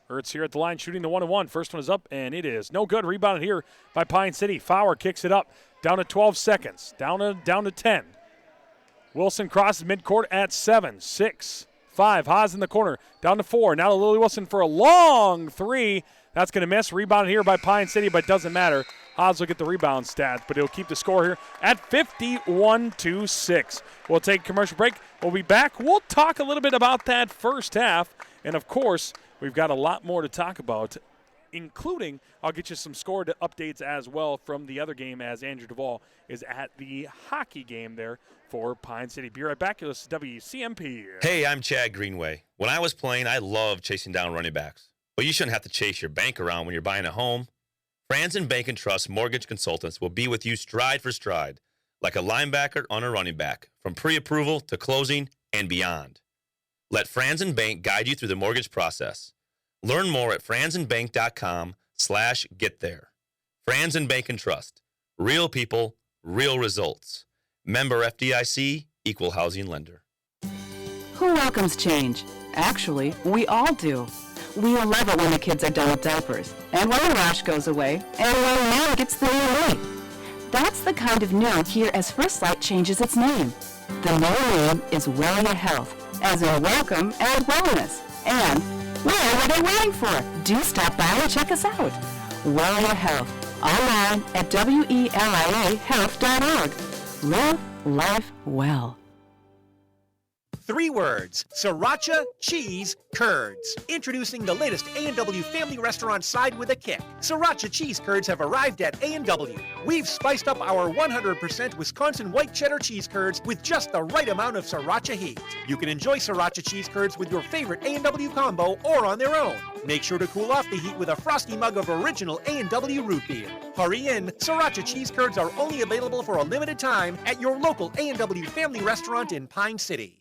Ertz here at the line shooting the 1-and-1. First one is up, and it is no good. Rebounded here by Pine City. Fowler kicks it up. Down to 12 seconds. Down to 10. Wilson crosses midcourt at 7, 6, 5. Haas in the corner. Down to 4. Now to Lily Wilson for a long 3. That's going to miss. Rebounded here by Pine City, but doesn't matter. Haas will get the rebound stats, but it'll keep the score here at 51-6. We'll take a commercial break. We'll be back. We'll talk a little bit about that first half, and, of course, we've got a lot more to talk about, including I'll get you some score updates as well from the other game as Andrew Duvall is at the hockey game there for Pine City. Be right back. This is WCMP. Hey, I'm Chad Greenway. When I was playing, I loved chasing down running backs. But you shouldn't have to chase your bank around when you're buying a home. Franzen Bank & Trust Mortgage Consultants will be with you stride for stride, like a linebacker on a running back, from pre-approval to closing and beyond. Let Franzen Bank guide you through the mortgage process. Learn more at franzenbank.com/getthere. Franzen Bank & Trust. Real people, real results. Member FDIC, Equal Housing Lender. Who welcomes change? Actually, we all do. We love it when the kids are done with diapers, and when the rash goes away, and when Mom gets the new light. That's the kind of new here as First Light changes its name. The new name is Wellia Health, as in welcome and wellness. And what are they waiting for? Do stop by and check us out. Wellia Health, online at WELIAhealth.org. Live life well. 3 words, Sriracha Cheese Curds. Introducing the latest A&W family restaurant side with a kick. Sriracha Cheese Curds have arrived at A&W. We've spiced up our 100% Wisconsin white cheddar cheese curds with just the right amount of Sriracha heat. You can enjoy Sriracha Cheese Curds with your favorite A&W combo or on their own. Make sure to cool off the heat with a frosty mug of original A&W root beer. Hurry in, Sriracha Cheese Curds are only available for a limited time at your local A&W family restaurant in Pine City.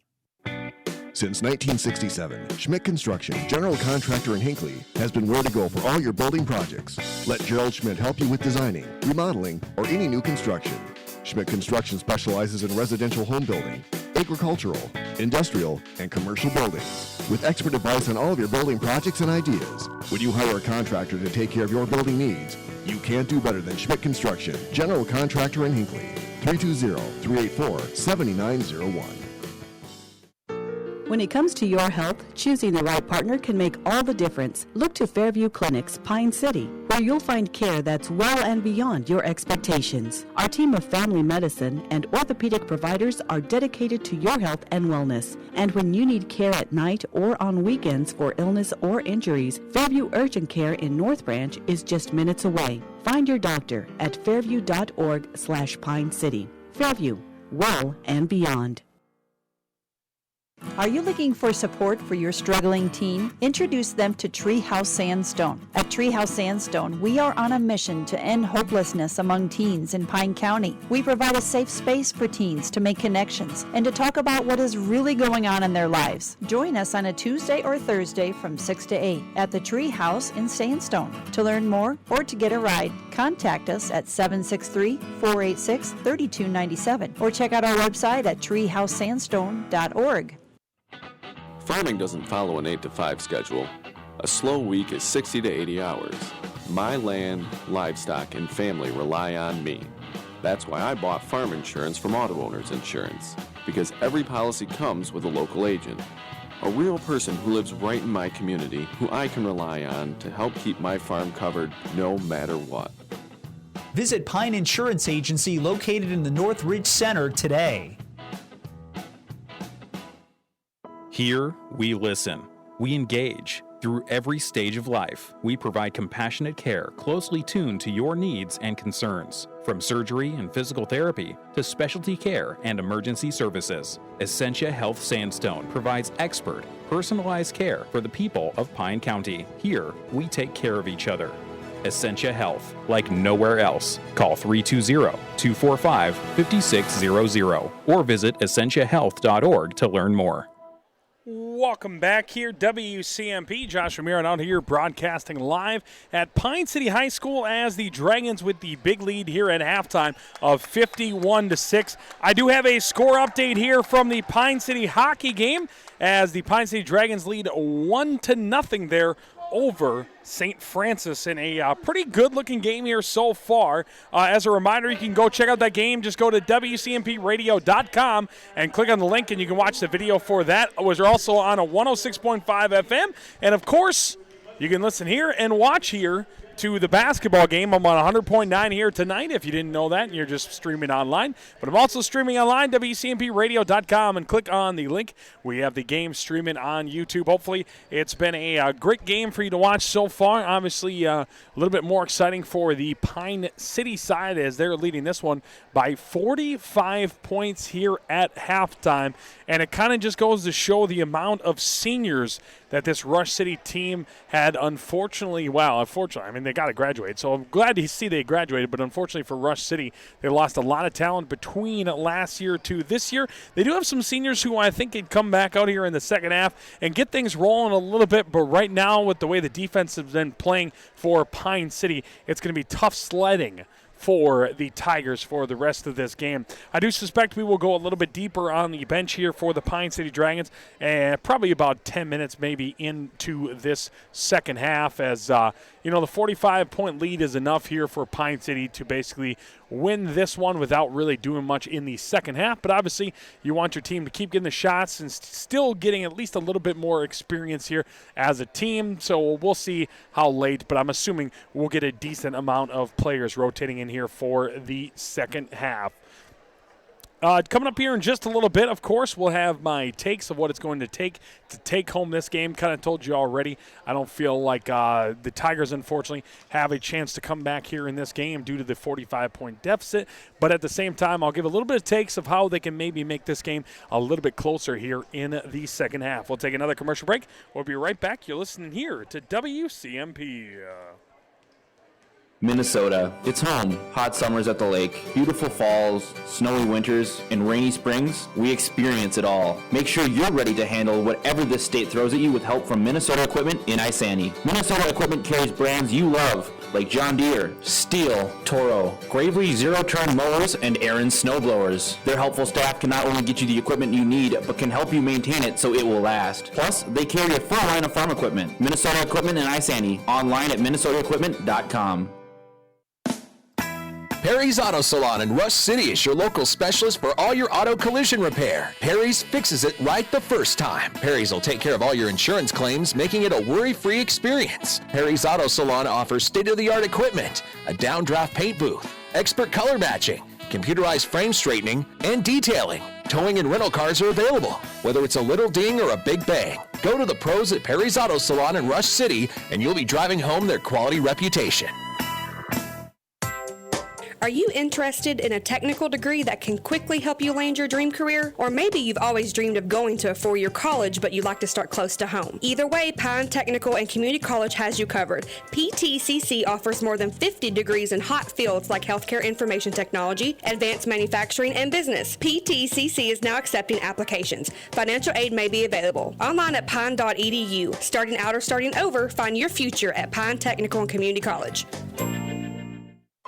Since 1967, Schmidt Construction, general contractor in Hinckley, has been where to go for all your building projects. Let Gerald Schmidt help you with designing, remodeling, or any new construction. Schmidt Construction specializes in residential home building, agricultural, industrial, and commercial buildings. With expert advice on all of your building projects and ideas, when you hire a contractor to take care of your building needs, you can't do better than Schmidt Construction, general contractor in Hinckley. 320-384-7901. When it comes to your health, choosing the right partner can make all the difference. Look to Fairview Clinics, Pine City, where you'll find care that's well and beyond your expectations. Our team of family medicine and orthopedic providers are dedicated to your health and wellness. And when you need care at night or on weekends for illness or injuries, Fairview Urgent Care in North Branch is just minutes away. Find your doctor at fairview.org/Pine City. Fairview, well and beyond. Are you looking for support for your struggling teen? Introduce them to Treehouse Sandstone. At Treehouse Sandstone, we are on a mission to end hopelessness among teens in Pine County. We provide a safe space for teens to make connections and to talk about what is really going on in their lives. Join us on a Tuesday or Thursday from 6 to 8 at the Treehouse in Sandstone. To learn more or to get a ride, contact us at 763-486-3297 or check out our website at treehousesandstone.org. Farming doesn't follow an 8 to 5 schedule. A slow week is 60 to 80 hours. My land, livestock, and family rely on me. That's why I bought farm insurance from Auto Owners Insurance, because every policy comes with a local agent. A real person who lives right in my community, who I can rely on to help keep my farm covered no matter what. Visit Pine Insurance Agency located in the North Ridge Center today. Here, we listen. We engage. Through every stage of life, we provide compassionate care closely tuned to your needs and concerns. From surgery and physical therapy to specialty care and emergency services, Essentia Health Sandstone provides expert, personalized care for the people of Pine County. Here, we take care of each other. Essentia Health, like nowhere else. Call 320-245-5600 or visit essentiahealth.org to learn more. Welcome back here, WCMP. Josh Ramirez out here broadcasting live at Pine City High School as the Dragons with the big lead here at halftime of 51-6. I do have a score update here from the Pine City hockey game as the Pine City Dragons lead 1-0 there over St. Francis in a pretty good-looking game here so far. As a reminder, you can go check out that game. Just go to WCMPradio.com and click on the link, and you can watch the video for that. We're also on a 106.5 FM. And, of course, you can listen here and watch here to the basketball game. I'm on 100.9 here tonight, if you didn't know that, and you're just streaming online. But I'm also streaming online, WCMPradio.com, and click on the link. We have the game streaming on YouTube. Hopefully, it's been a great game for you to watch so far. Obviously, a little bit more exciting for the Pine City side as they're leading this one by 45 points here at halftime. And it kind of just goes to show the amount of seniors that this Rush City team had, unfortunately, I mean, they got to graduate. So I'm glad to see they graduated, but unfortunately for Rush City, they lost a lot of talent between last year to this year. They do have some seniors who I think could come back out here in the second half and get things rolling a little bit, but right now with the way the defense has been playing for Pine City, it's going to be tough sledding for the Tigers for the rest of this game. I do suspect we will go a little bit deeper on the bench here for the Pine City Dragons, and probably about 10 minutes maybe into this second half as, the 45-point lead is enough here for Pine City to basically win this one without really doing much in the second half. But obviously, you want your team to keep getting the shots and still getting at least a little bit more experience here as a team. So we'll see how late, but I'm assuming we'll get a decent amount of players rotating in here for the second half. Coming up here in just a little bit, of course, we'll have my takes of what it's going to take home this game. Kind of told you already, I don't feel like the Tigers, unfortunately, have a chance to come back here in this game due to the 45-point deficit. But at the same time, I'll give a little bit of takes of how they can maybe make this game a little bit closer here in the second half. We'll take another commercial break. We'll be right back. You're listening here to WCMP. Minnesota, it's home. Hot summers at the lake, beautiful falls, snowy winters, and rainy springs. We experience it all. Make sure you're ready to handle whatever this state throws at you with help from Minnesota Equipment in Isani. Minnesota Equipment carries brands you love, like John Deere, Steel, Toro, Gravely zero-turn mowers, and Aaron snowblowers. Their helpful staff can not only get you the equipment you need, but can help you maintain it so it will last. Plus, they carry a full line of farm equipment. Minnesota Equipment in Isani, online at minnesotaequipment.com. Perry's Auto Salon in Rush City is your local specialist for all your auto collision repair. Perry's fixes it right the first time. Perry's will take care of all your insurance claims, making it a worry-free experience. Perry's Auto Salon offers state-of-the-art equipment, a downdraft paint booth, expert color matching, computerized frame straightening, and detailing. Towing and rental cars are available, whether it's a little ding or a big bang. Go to the pros at Perry's Auto Salon in Rush City, and you'll be driving home their quality reputation. Are you interested in a technical degree that can quickly help you land your dream career? Or maybe you've always dreamed of going to a four-year college, but you'd like to start close to home. Either way, Pine Technical and Community College has you covered. PTCC offers more than 50 degrees in hot fields like healthcare information technology, advanced manufacturing, and business. PTCC is now accepting applications. Financial aid may be available. Online at pine.edu. Starting out or starting over, find your future at Pine Technical and Community College.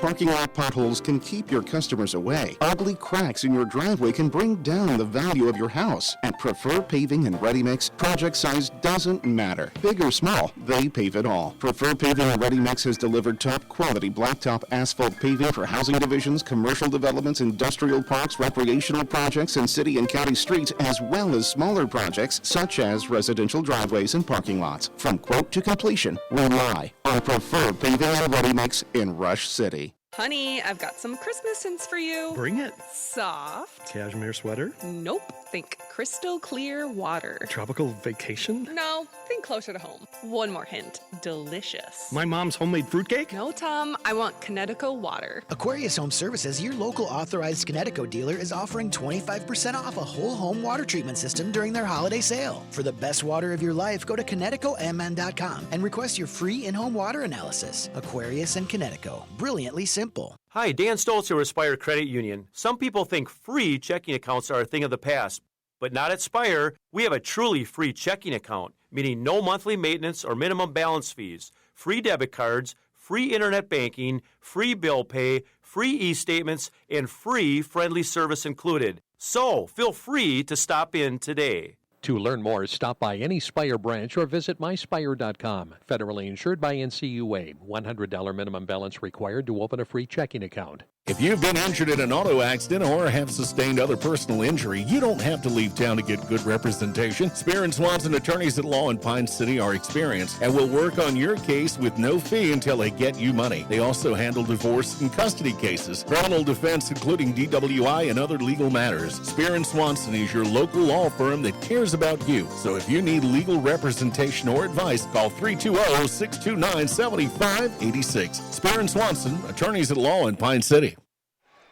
Parking lot potholes can keep your customers away. Ugly cracks in your driveway can bring down the value of your house. At Prefer Paving and Ready Mix, project size doesn't matter. Big or small, they pave it all. Prefer Paving and Ready Mix has delivered top quality blacktop asphalt paving for housing divisions, commercial developments, industrial parks, recreational projects, and city and county streets, as well as smaller projects such as residential driveways and parking lots. From quote to completion, rely on Prefer Paving and Ready Mix in Rush City. Honey, I've got some Christmas hints for you. Bring it. Soft. Cashmere sweater? Nope. Think crystal clear water. Tropical vacation? No, think closer to home. One more hint. Delicious. My mom's homemade fruitcake? No, Tom. I want Connecticut water. Aquarius Home Services, your local authorized Connecticut dealer, is offering 25% off a whole home water treatment system during their holiday sale. For the best water of your life, go to ConnecticutMN.com and request your free in-home water analysis. Aquarius and Connecticut. Brilliantly simple. Hi, Dan Stoltz here with Spire Credit Union. Some people think free checking accounts are a thing of the past, but not at Spire. We have a truly free checking account, meaning no monthly maintenance or minimum balance fees, free debit cards, free internet banking, free bill pay, free e-statements, and free friendly service included. So feel free to stop in today. To learn more, stop by any Spire branch or visit myspire.com. Federally insured by NCUA. $100 minimum balance required to open a free checking account. If you've been injured in an auto accident or have sustained other personal injury, you don't have to leave town to get good representation. Spear and Swanson attorneys at law in Pine City are experienced and will work on your case with no fee until they get you money. They also handle divorce and custody cases, criminal defense, including DWI and other legal matters. Spear and Swanson is your local law firm that cares about you. So if you need legal representation or advice, call 320-629-7586. Spear and Swanson, attorneys at law in Pine City.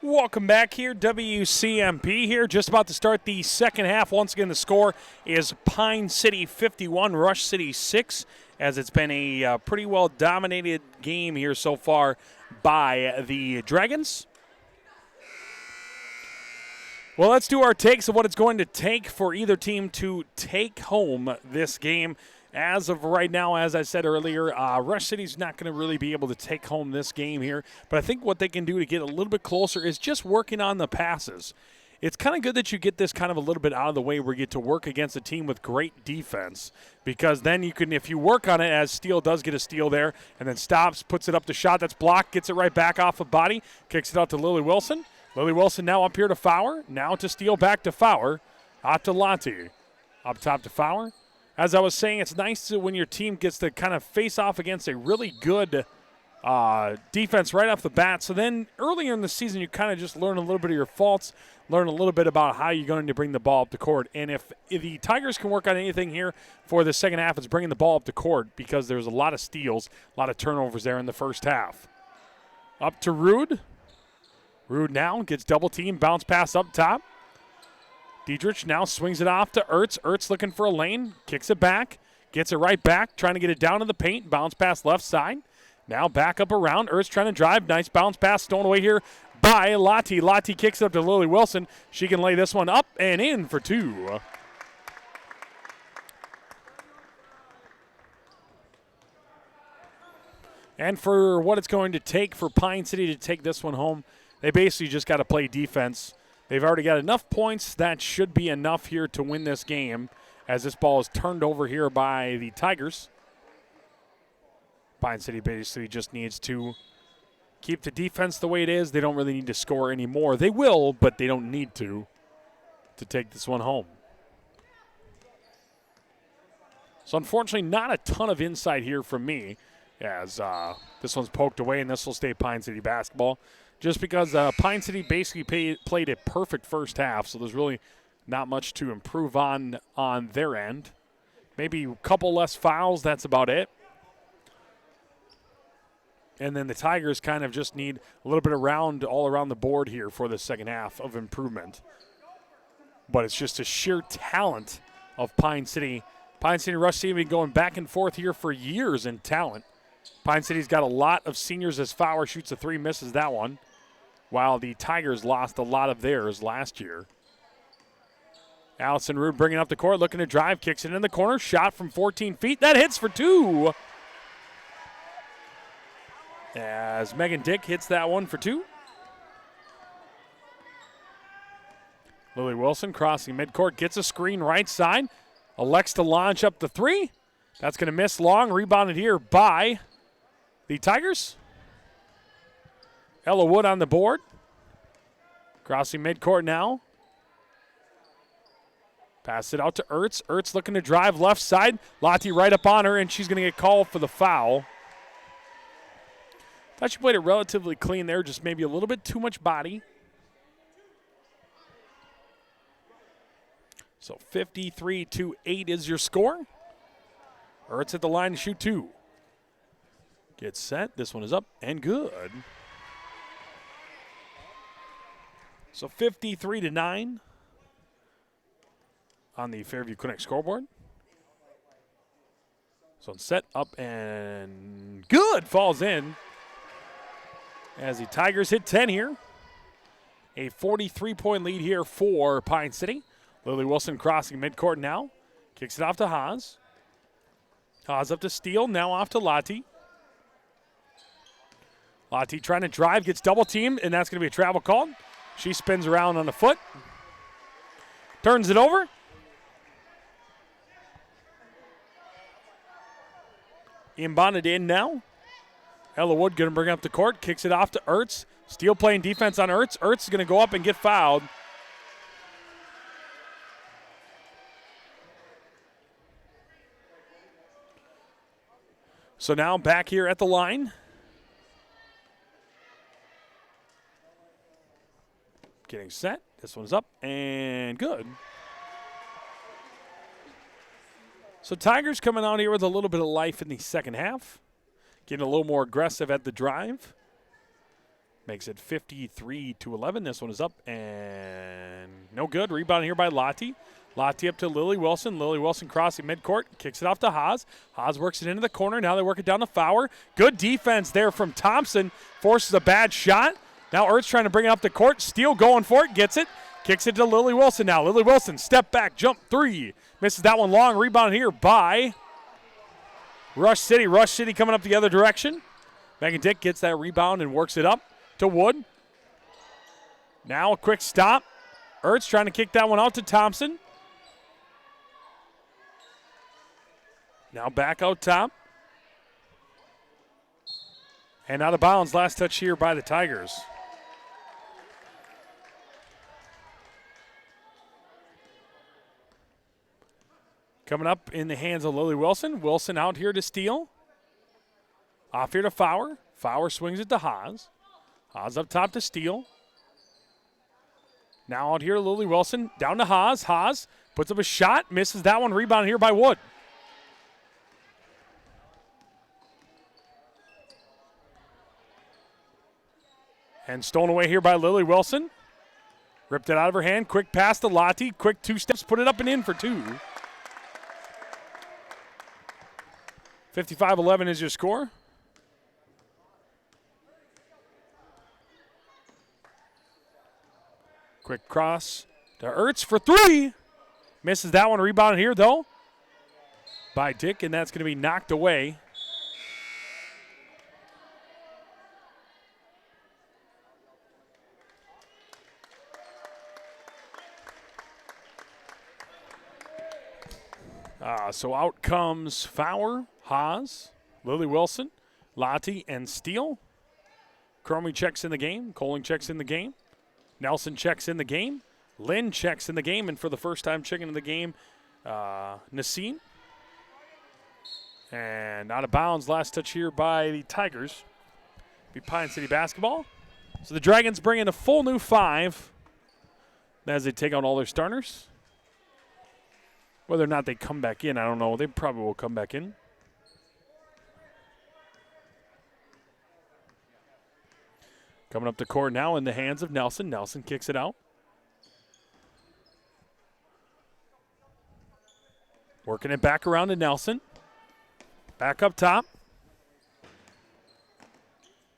Welcome back here, WCMP here. Just about to start the second half. Once again, the score is Pine City 51, Rush City 6, as it's been a pretty well dominated game here so far by the Dragons. Well, let's do our takes of what it's going to take for either team to take home this game. As of right now, as I said earlier, Rush City's not going to really be able to take home this game here. But I think what they can do to get a little bit closer is just working on the passes. It's kind of good that you get this kind of a little bit out of the way where you get to work against a team with great defense. Because then you can, if you work on it, as Steele does get a steal there, and then stops, puts it up to shot, that's blocked, gets it right back off of body, kicks it out to Lily Wilson. Lily Wilson now up here to Fowler. Now to Steele, back to Fowler. Out to Lanti. Up top to Fowler. As I was saying, it's nice when your team gets to kind of face off against a really good defense right off the bat. So then earlier in the season, you kind of just learn a little bit of your faults, learn a little bit about how you're going to bring the ball up the court. And if the Tigers can work on anything here for the second half, it's bringing the ball up the court because there's a lot of steals, a lot of turnovers there in the first half. Up to Rude. Rude now gets double team, bounce pass up top. Diedrich now swings it off to Ertz. Ertz looking for a lane, kicks it back, gets it right back, trying to get it down to the paint, bounce pass left side. Now back up around. Ertz trying to drive. Nice bounce pass stolen away here by Lottie. Lottie kicks it up to Lily Wilson. She can lay this one up and in for 2. And for what it's going to take for Pine City to take this one home, they basically just got to play defense. They've already got enough points. That should be enough here to win this game as this ball is turned over here by the Tigers. Pine City basically just needs to keep the defense the way it is. They don't really need to score anymore. They will, but they don't need to take this one home. So unfortunately, not a ton of insight here from me as this one's poked away, and this will stay Pine City basketball. Just because Pine City basically played a perfect first half, so there's really not much to improve on their end. Maybe a couple less fouls, that's about it. And then the Tigers kind of just need a little bit all around the board here for the second half of improvement. But it's just a sheer talent of Pine City. Pine City Rush City have been going back and forth here for years in talent. Pine City's got a lot of seniors as Fowler shoots a 3, misses that one, while the Tigers lost a lot of theirs last year. Allison Rude bringing up the court, looking to drive, kicks it in the corner, shot from 14 feet. That hits for 2. As Megan Dick hits that one for 2. Lily Wilson crossing midcourt, gets a screen right side, elects to launch up the 3. That's going to miss long, rebounded here by the Tigers. Ella Wood on the board. Crossing midcourt now. Pass it out to Ertz. Ertz looking to drive left side. Lottie right up on her, and she's going to get called for the foul. Thought she played it relatively clean there, just maybe a little bit too much body. So 53-8 is your score. Ertz at the line to shoot 2. Gets set. This one is up and good. So 53-9 on the Fairview Clinic scoreboard. So it's set up and good. Falls in as the Tigers hit 10 here. A 43-point lead here for Pine City. Lily Wilson crossing midcourt now. Kicks it off to Haas. Haas up to Steele. Now off to Lottie. Lottie trying to drive. Gets double teamed, and that's going to be a travel call. She spins around on the foot. Turns it over. Inbounded in now. Ella Wood going to bring up the court. Kicks it off to Ertz. Steele playing defense on Ertz. Ertz is going to go up and get fouled. So now back here at the line. Getting set. This one's up and good. So Tigers coming out here with a little bit of life in the second half. Getting a little more aggressive at the drive. Makes it 53-11. This one is up and no good. Rebound here by Lottie. Lottie up to Lily Wilson. Lily Wilson crossing midcourt. Kicks it off to Haas. Haas works it into the corner. Now they work it down to Fowler. Good defense there from Thompson. Forces a bad shot. Now Ertz trying to bring it up the court. Steele going for it. Gets it. Kicks it to Lily Wilson now. Lily Wilson, step back, jump 3. Misses that one long. Rebound here by Rush City. Rush City coming up the other direction. Megan Dick gets that rebound and works it up to Wood. Now a quick stop. Ertz trying to kick that one out to Thompson. Now back out top. And out of bounds. Last touch here by the Tigers. Coming up in the hands of Lily Wilson. Wilson out here to Steele. Off here to Fowler. Fowler swings it to Haas. Haas up top to Steele. Now out here to Lily Wilson. Down to Haas. Haas puts up a shot. Misses that one. Rebound here by Wood. And stolen away here by Lily Wilson. Ripped it out of her hand. Quick pass to Lottie. Quick 2 steps. Put it up and in for 2. 55-11 is your score. Quick cross to Ertz for 3. Misses that one. Rebounded here, though, by Dick, and that's going to be knocked away. So out comes Fowler, Haas, Lily Wilson, Lottie, and Steele. Cromie checks in the game. Coling checks in the game. Nelson checks in the game. Lynn checks in the game. And for the first time checking in the game, Nassim. And out of bounds, last touch here by the Tigers. Be Pine City basketball. So the Dragons bring in a full new 5 as they take out all their starters. Whether or not they come back in, I don't know. They probably will come back in. Coming up the court now in the hands of Nelson. Nelson kicks it out. Working it back around to Nelson. Back up top.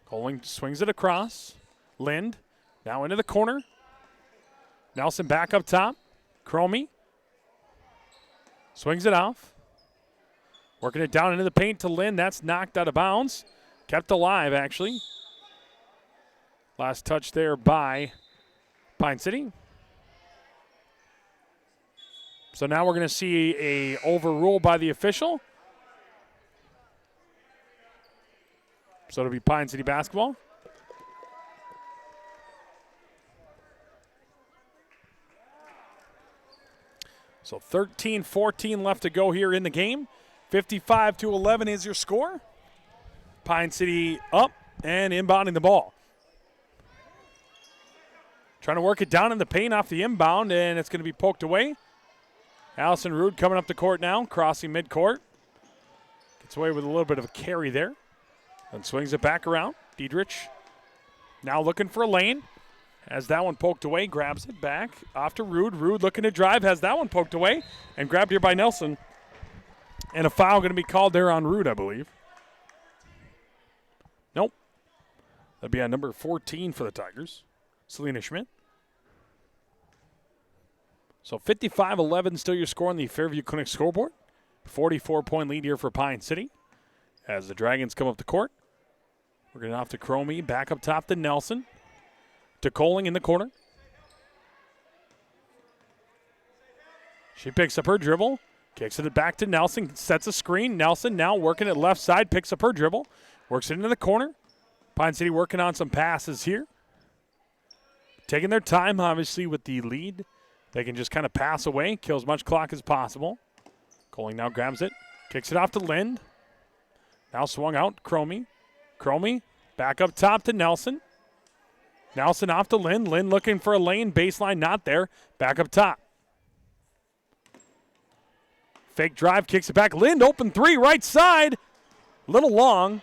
Coling swings it across. Lind now into the corner. Nelson back up top. Cromie. Swings it off. Working it down into the paint to Lynn. That's knocked out of bounds. Kept alive, actually. Last touch there by Pine City. So now we're going to see a overrule by the official. So it'll be Pine City basketball. So 13-14 left to go here in the game. 55-11 is your score. Pine City up and inbounding the ball. Trying to work it down in the paint off the inbound, and it's going to be poked away. Allison Rude coming up the court now, crossing midcourt. Gets away with a little bit of a carry there. And swings it back around. Diedrich now looking for a lane. Has that one poked away, grabs it back off to Rude. Rude looking to drive, has that one poked away, and grabbed here by Nelson. And a foul going to be called there on Rude, I believe. Nope. That'd be on number 14 for the Tigers, Selena Schmidt. So 55-11 still your score on the Fairview Clinic scoreboard. 44-point lead here for Pine City as the Dragons come up the court. We're going off to Cromie, back up top to Nelson. To Coling in the corner. She picks up her dribble, kicks it back to Nelson, sets a screen. Nelson now working at left side, picks up her dribble, works it into the corner. Pine City working on some passes here. Taking their time, obviously, with the lead. They can just kind of pass away, kill as much clock as possible. Coling now grabs it, kicks it off to Lind. Now swung out, Cromie. Cromie back up top to Nelson. Nelson off to Lynn. Lynn looking for a lane. Baseline not there. Back up top. Fake drive. Kicks it back. Lynn open 3. Right side. A little long.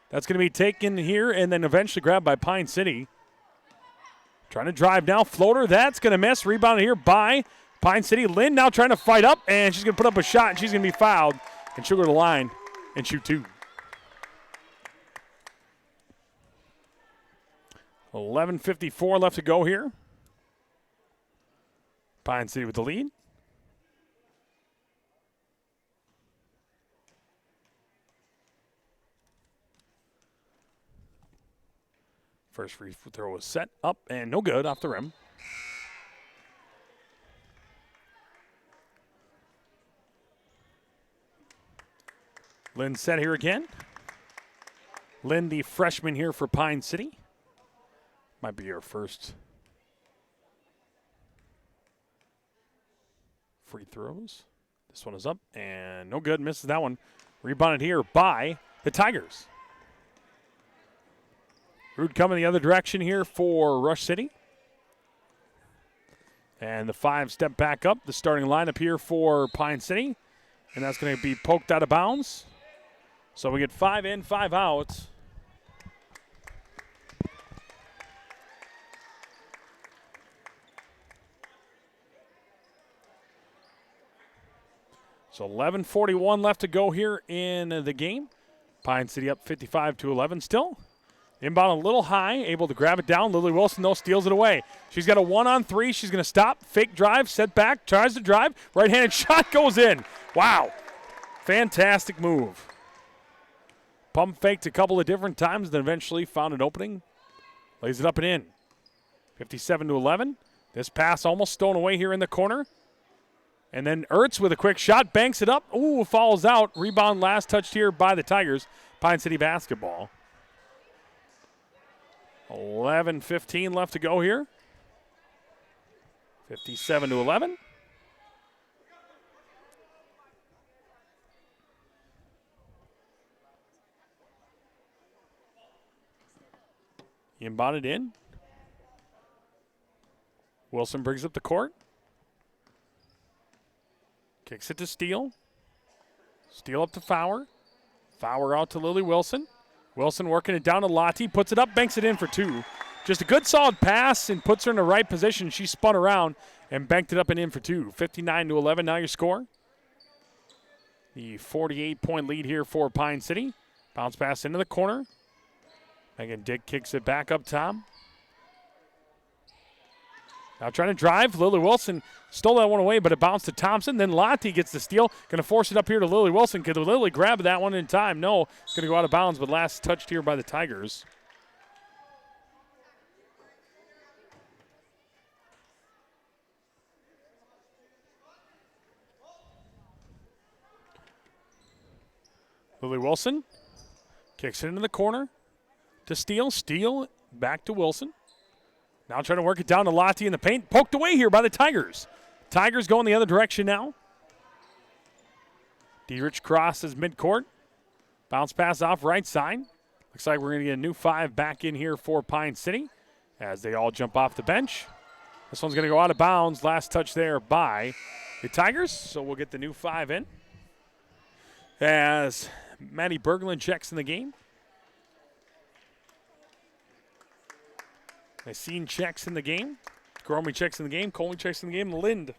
That's going to be taken here and then eventually grabbed by Pine City. Trying to drive now. Floater. That's going to miss. Rebounded here by Pine City. Lynn now trying to fight up. And she's going to put up a shot. And she's going to be fouled. And she'll go to the line and shoot 2. 11:54 left to go here. Pine City with the lead. First free throw was set up and no good off the rim. Lynn set here again. Lynn, the freshman here for Pine City. Might be her first free throws. This one is up and no good. Misses that one. Rebounded here by the Tigers. Rude coming the other direction here for Rush City. And the 5 step back up. The starting lineup here for Pine City. And that's going to be poked out of bounds. So we get 5 in, 5 out. So 11:41 left to go here in the game. Pine City up 55-11 still. Inbound a little high, able to grab it down. Lily Wilson, though, steals it away. She's got a 1-on-3. She's going to stop, fake drive, set back, tries to drive. Right-handed shot goes in. Wow. Fantastic move. Pump faked a couple of different times, then eventually found an opening. Lays it up and in. 57-11. This pass almost stolen away here in the corner. And then Ertz with a quick shot, banks it up. Ooh, falls out. Rebound last touched here by the Tigers. Pine City basketball. 11:15 left to go here. 57-11. Inbounded in. Wilson brings up the court. Kicks it to Steele. Steele up to Fowler. Fowler out to Lily Wilson. Wilson working it down to Lottie. Puts it up, banks it in for two. Just a good solid pass and puts her in the right position. She spun around and banked it up and in for two. 59-11 now your score. The 48-point lead here for Pine City. Bounce pass into the corner. Megan Dick kicks it back up top. Now trying to drive. Lily Wilson stole that one away, but it bounced to Thompson. Then Lottie gets the steal. Going to force it up here to Lily Wilson. Could Lily grab that one in time? No. It's going to go out of bounds, but last touched here by the Tigers. Lily Wilson kicks it into the corner to Steele. Steele back to Wilson. Now trying to work it down to Lottie in the paint. Poked away here by the Tigers. Tigers going the other direction now. Dietrich crosses midcourt. Bounce pass off right side. Looks like we're going to get a new 5 back in here for Pine City as they all jump off the bench. This one's going to go out of bounds. Last touch there by the Tigers. So we'll get the new 5 in. As Maddie Berglund checks in the game. Nassim checks in the game. Gromy checks in the game. Coley checks in the game. Lind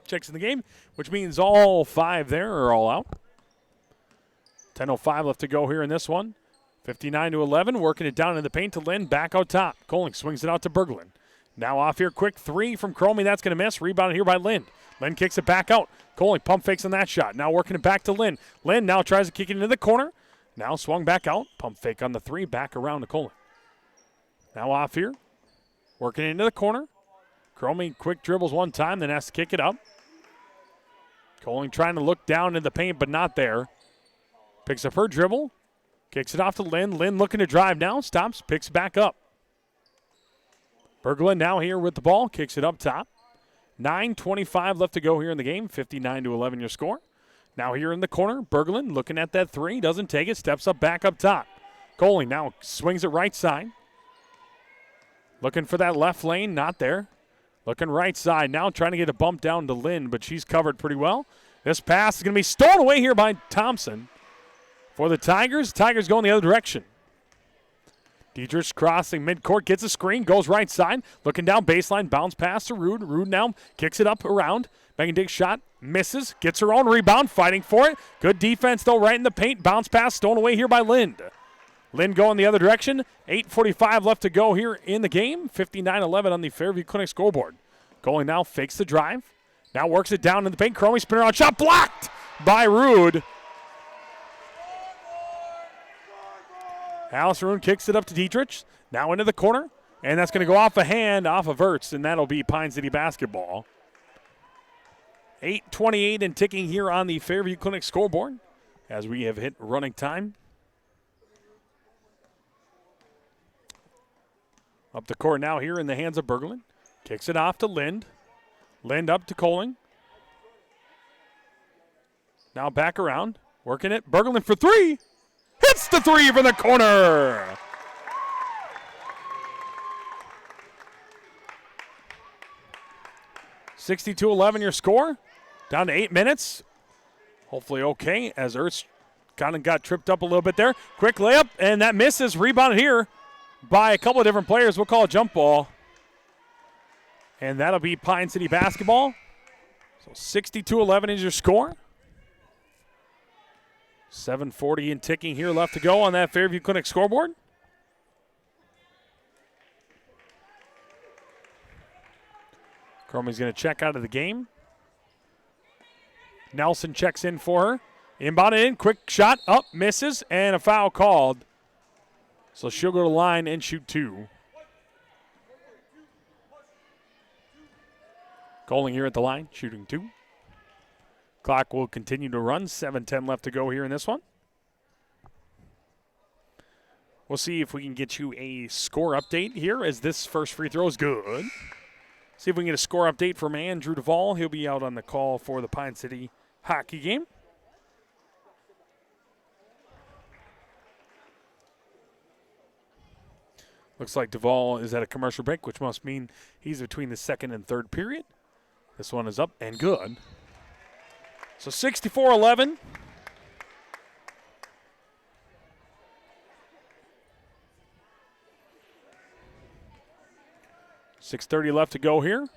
checks in the game, which means all 5 there are all out. 10:05 left to go here in this one. 59-11, working it down in the paint to Lind. Back out top. Coley swings it out to Berglund. Now off here, quick 3 from Cromie. That's going to miss. Rebounded here by Lind. Lind kicks it back out. Coley pump fakes on that shot. Now working it back to Lind. Lind now tries to kick it into the corner. Now swung back out. Pump fake on the 3. Back around to Coley. Now off here, working into the corner. Cromie quick dribbles one time, then has to kick it up. Coley trying to look down in the paint, but not there. Picks up her dribble, kicks it off to Lind. Lind looking to drive now, stops, picks it back up. Berglund now here with the ball, kicks it up top. 9:25 left to go here in the game, 59-11 your score. Now here in the corner, Berglund looking at that 3, doesn't take it, steps up back up top. Coley now swings it right side. Looking for that left lane, not there. Looking right side now, trying to get a bump down to Lind, but she's covered pretty well. This pass is going to be stolen away here by Thompson. For the Tigers, Tigers going the other direction. Dietrich crossing midcourt, gets a screen, goes right side. Looking down baseline, bounce pass to Rude. Rude now kicks it up around. Megan Dick's shot, misses, gets her own rebound, fighting for it. Good defense, though, right in the paint. Bounce pass stolen away here by Lind. Lind going the other direction. 8:45 left to go here in the game. 59-11 on the Fairview Clinic scoreboard. Coley now fakes the drive. Now works it down in the paint. Cromie spin around shot blocked by Rude. Alice Rude kicks it up to Dietrich. Now into the corner. And that's going to go off a hand, off of Ertz, and that'll be Pine City basketball. 8:28 and ticking here on the Fairview Clinic scoreboard as we have hit running time. Up the court now here in the hands of Berglund. Kicks it off to Lind. Lind up to Coley. Now back around. Working it. Berglund for 3. Hits the 3 from the corner. (62-11) your score. Down to 8 minutes. Hopefully okay as Ertz kind of got tripped up a little bit there. Quick layup, and that misses. Rebounded here by a couple of different players. We'll call a jump ball. And that'll be Pine City basketball. So 62-11 is your score. 7:40 and ticking here left to go on that Fairview Clinic scoreboard. Cromie's going to check out of the game. Nelson checks in for her. Inbounded in, quick shot, up, misses, and a foul called. So she'll go to the line and shoot 2. Goling here at the line, shooting 2. Clock will continue to run. 7:10 left to go here in this one. We'll see if we can get you a score update here as this first free throw is good. See if we can get a score update from Andrew Duvall. He'll be out on the call for the Pine City hockey game. Looks like Duvall is at a commercial break, which must mean he's between the second and third period. This one is up and good. So 64-11. .6:30 left to go here.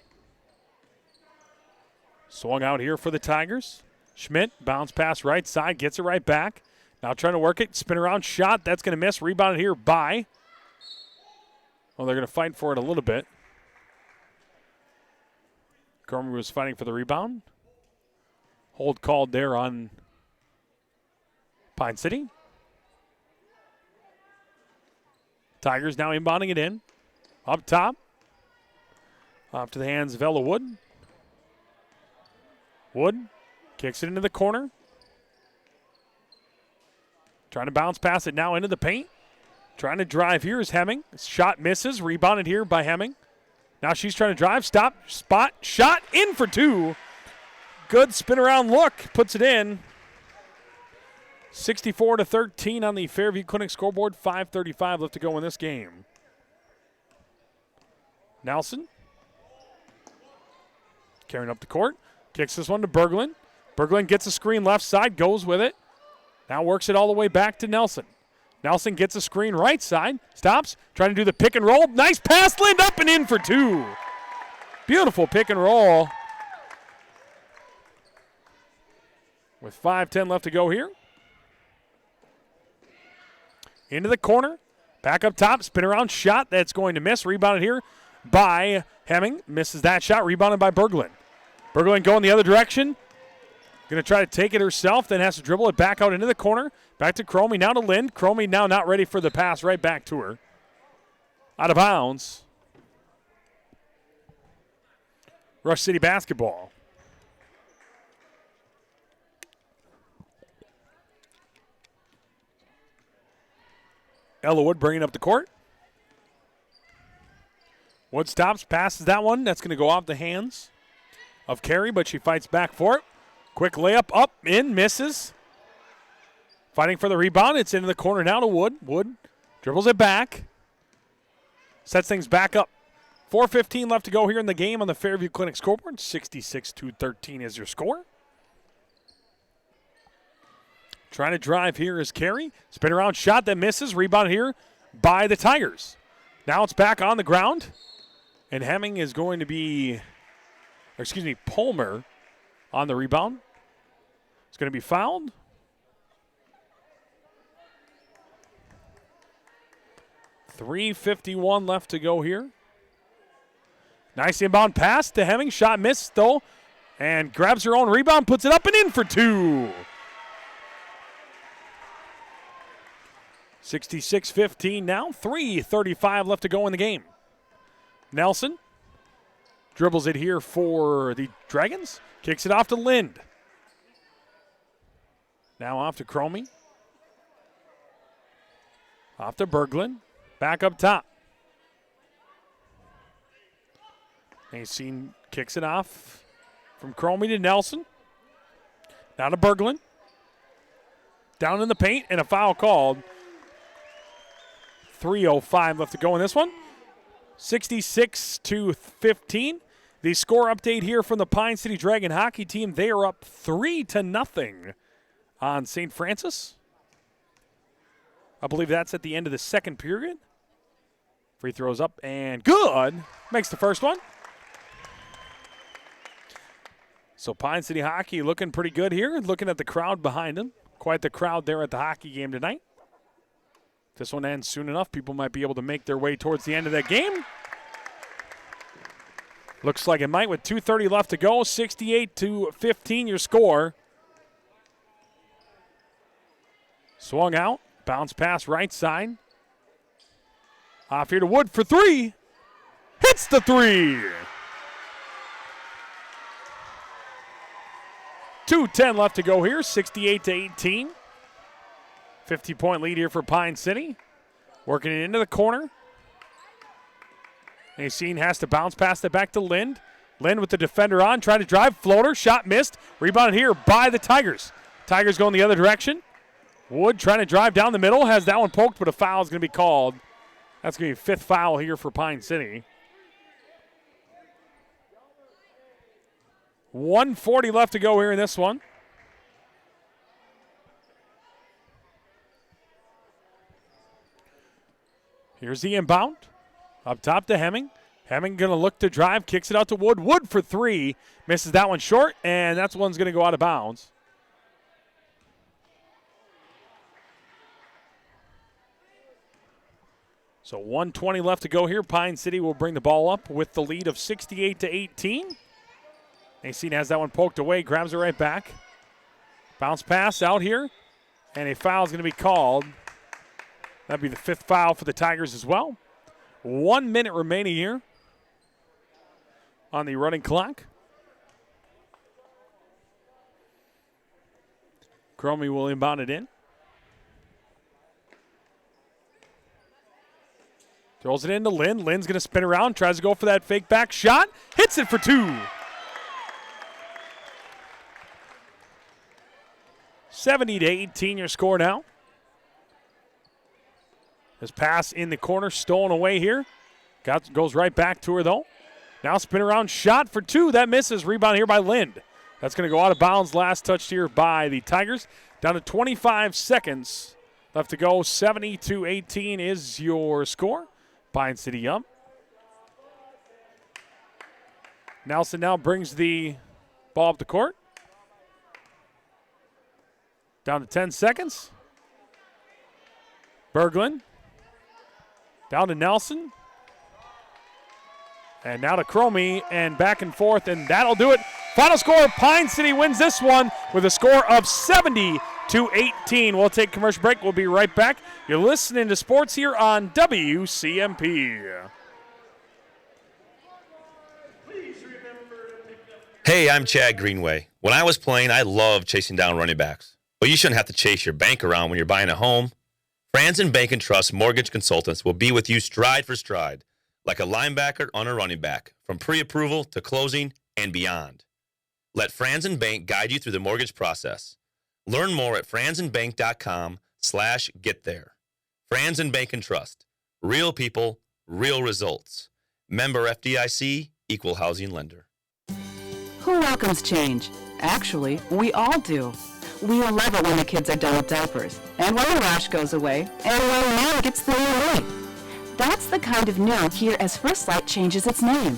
Swung out here for the Tigers. Schmidt, bounce pass right side, gets it right back. Now trying to work it, spin around shot. That's going to miss. Rebounded here by. Well, they're going to fight for it a little bit. Cromie was fighting for the rebound. Hold called there on Pine City. Tigers now inbounding it in. Up top. Off to the hands of Ella Wood. Wood kicks it into the corner. Trying to bounce past it now into the paint. Trying to drive here is Hemming. Shot misses. Rebounded here by Hemming. Now she's trying to drive. Stop. Spot. Shot. In for 2. Good spin around look. Puts it in. 64-13 on the Fairview Clinic scoreboard. 5:35 left to go in this game. Nelson. Carrying up the court. Kicks this one to Berglund. Berglund gets a screen left side. Goes with it. Now works it all the way back to Nelson. Nelson gets a screen right side. Stops. Trying to do the pick and roll. Nice pass. Lind up and in for 2. Beautiful pick and roll. With 5:10 left to go here. Into the corner. Back up top. Spin around shot. That's going to miss. Rebounded here by Hemming. Misses that shot. Rebounded by Berglund. Berglund going the other direction. Going to try to take it herself. Then has to dribble it back out into the corner. Back to Cromie. Now to Lind. Cromie now not ready for the pass. Right back to her. Out of bounds. Rush City basketball. Ella Wood bringing up the court. Wood stops, passes that one. That's going to go off the hands of Carey, but she fights back for it. Quick layup up, in, misses. Fighting for the rebound. It's into the corner now to Wood. Wood dribbles it back. Sets things back up. 4:15 left to go here in the game on the Fairview Clinic scoreboard. 66-13 is your score. Trying to drive here is Carey. Spin around shot that misses. Rebound here by the Tigers. Now it's back on the ground. And Hemming is going to be, Palmer on the rebound. It's going to be fouled. .351 left to go here. Nice inbound pass to Hemming. Shot missed though. And grabs her own rebound, puts it up and in for 2. 66-15 now. 3:35 left to go in the game. Nelson dribbles it here for the Dragons. Kicks it off to Lind. Now off to Cromie. Off to Berglund. Back up top. Naseen kicks it off from Cromie to Nelson. Now to Berglund. Down in the paint and a foul called. 3:05 left to go in this one. 66-15. The score update here from the Pine City Dragon hockey team. They are up 3-0 on St. Francis. I believe that's at the end of the second period. Free throws up and good. Makes the first one. So Pine City hockey looking pretty good here. Looking at the crowd behind them. Quite the crowd there at the hockey game tonight. If this one ends soon enough, people might be able to make their way towards the end of that game. Looks like it might with 2:30 left to go. 68-15 your score. Swung out. Bounce pass right side. Off here to Wood for three. Hits the three. 2:10 left to go here. 68-18. 50-point lead here for Pine City. Working it into the corner. Naseen has to bounce past it back to Lind. Lind with the defender on, trying to drive. Floater, shot missed. Rebounded here by the Tigers. Tigers going the other direction. Wood trying to drive down the middle. Has that one poked, but a foul is going to be called. That's going to be a fifth foul here for Pine City. 1:40 left to go here in this one. Here's the inbound. Up top to Hemming. Hemming going to look to drive, kicks it out to Wood. Wood for three. Misses that one short, and that one's going to go out of bounds. So 1:20 left to go here. Pine City will bring the ball up with the lead of 68-18. Naseen has that one poked away, grabs it right back. Bounce pass out here, and a foul is going to be called. That'd be the fifth foul for the Tigers as well. 1 minute remaining here on the running clock. Cromie will inbound it in. Throws it into Lind. Lind's going to spin around, tries to go for that fake back shot. Hits it for two. 70-18 your score now. This pass in the corner, stolen away here. Goes right back to her, though. Now spin around, shot for two. That misses. Rebound here by Lind. That's going to go out of bounds. Last touched here by the Tigers. Down to 25 seconds left to go. 70-18 is your score. Pine City up. Nelson now brings the ball up the court. Down to 10 seconds. Berglund. Down to Nelson. And now to Cromie, and back and forth, and that'll do it. Final score, Pine City wins this one with a score of 70-18. We'll take a commercial break. We'll be right back. You're listening to sports here on WCMP. Hey, I'm Chad Greenway. When I was playing, I loved chasing down running backs. But you shouldn't have to chase your bank around when you're buying a home. Franzen Bank and Trust Mortgage Consultants will be with you stride for stride, like a linebacker on a running back, from pre-approval to closing and beyond. Let Franzen Bank guide you through the mortgage process. Learn more at franzenbank.com/getThere. Franzen Bank and Trust. Real people, real results. Member FDIC, Equal Housing Lender. Who welcomes change? Actually, we all do. We love it when the kids are done with diapers, and when the rash goes away, and when Mom gets the new way. That's the kind of new here as First Light changes its name.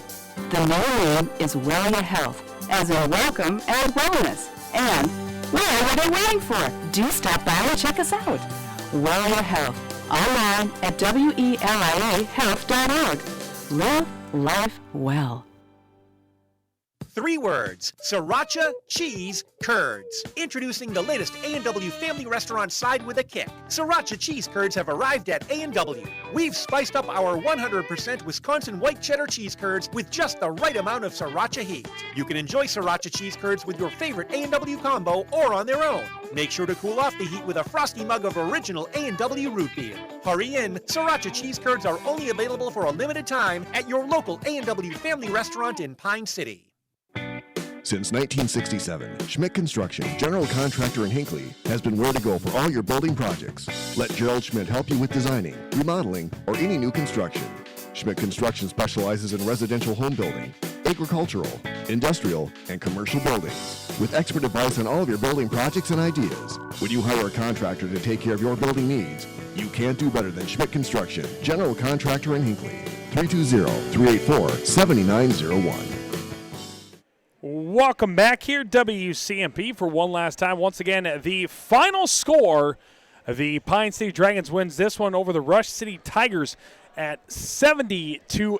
The new name is Well Your Health, as in welcome and wellness. And what are they waiting for? Do stop by and check us out. Well Your Health, online at WELIAhealth.org. Live life well. 3 words, Sriracha Cheese Curds. Introducing the latest A&W family restaurant side with a kick. Sriracha Cheese Curds have arrived at A&W. We've spiced up our 100% Wisconsin white cheddar cheese curds with just the right amount of Sriracha heat. You can enjoy Sriracha Cheese Curds with your favorite A&W combo or on their own. Make sure to cool off the heat with a frosty mug of original A&W root beer. Hurry in, Sriracha Cheese Curds are only available for a limited time at your local A&W family restaurant in Pine City. Since 1967, Schmidt Construction, general contractor in Hinckley, has been where to go for all your building projects. Let Gerald Schmidt help you with designing, remodeling, or any new construction. Schmidt Construction specializes in residential home building, agricultural, industrial, and commercial buildings. With expert advice on all of your building projects and ideas. When you hire a contractor to take care of your building needs, you can't do better than Schmidt Construction, general contractor in Hinckley. 320-384-7901. Welcome back here, WCMP, for one last time. Once again, the final score The Pine City Dragons wins this one over the Rush City Tigers at 70-18,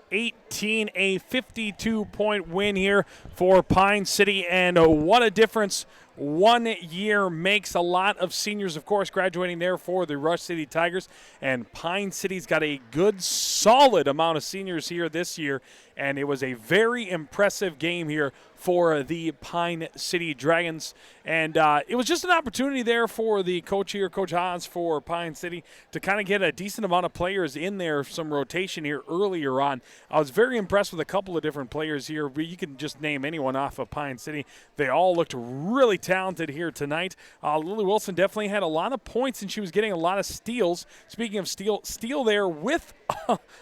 a 52-point win here for Pine City, and what a difference 1 year makes. A lot of seniors, of course, graduating there for the Rush City Tigers, and Pine City's got a good, solid amount of seniors here this year, and it was a very impressive game here for the Pine City Dragons. And it was just an opportunity there for the coach here, Coach Haas, for Pine City to kind of get a decent amount of players in there, some rotation here earlier on. I was very impressed with a couple of different players here. You can just name anyone off of Pine City. They all looked really talented here tonight. Lily Wilson definitely had a lot of points, and she was getting a lot of steals. Speaking of steal there with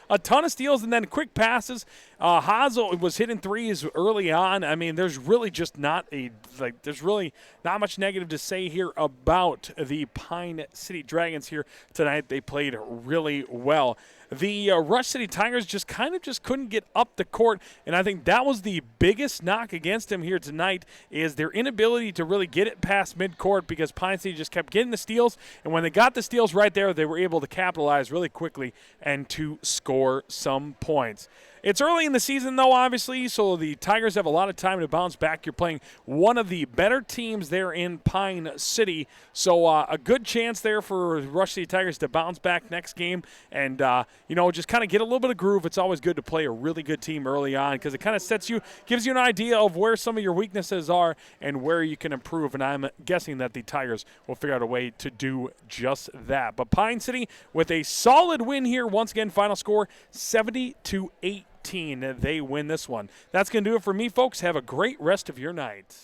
a ton of steals and then quick passes. Hazel was hitting threes early on. I mean, there's really just there's really not much negative to say here about the Pine City Dragons here tonight. They played really well. The Rush City Tigers just couldn't get up the court, and I think that was the biggest knock against them here tonight, is their inability to really get it past midcourt, because Pine City just kept getting the steals, and when they got the steals right there, they were able to capitalize really quickly and to score some points. It's early in the season, though, obviously, so the Tigers have a lot of time to bounce back. You're playing one of the better teams there in Pine City, so a good chance there for Rush City Tigers to bounce back next game and, just kind of get a little bit of groove. It's always good to play a really good team early on, because it kind of gives you an idea of where some of your weaknesses are and where you can improve, and I'm guessing that the Tigers will figure out a way to do just that. But Pine City with a solid win here. Once again, final score 70-8. They win this one. That's going to do it for me, folks. Have a great rest of your night.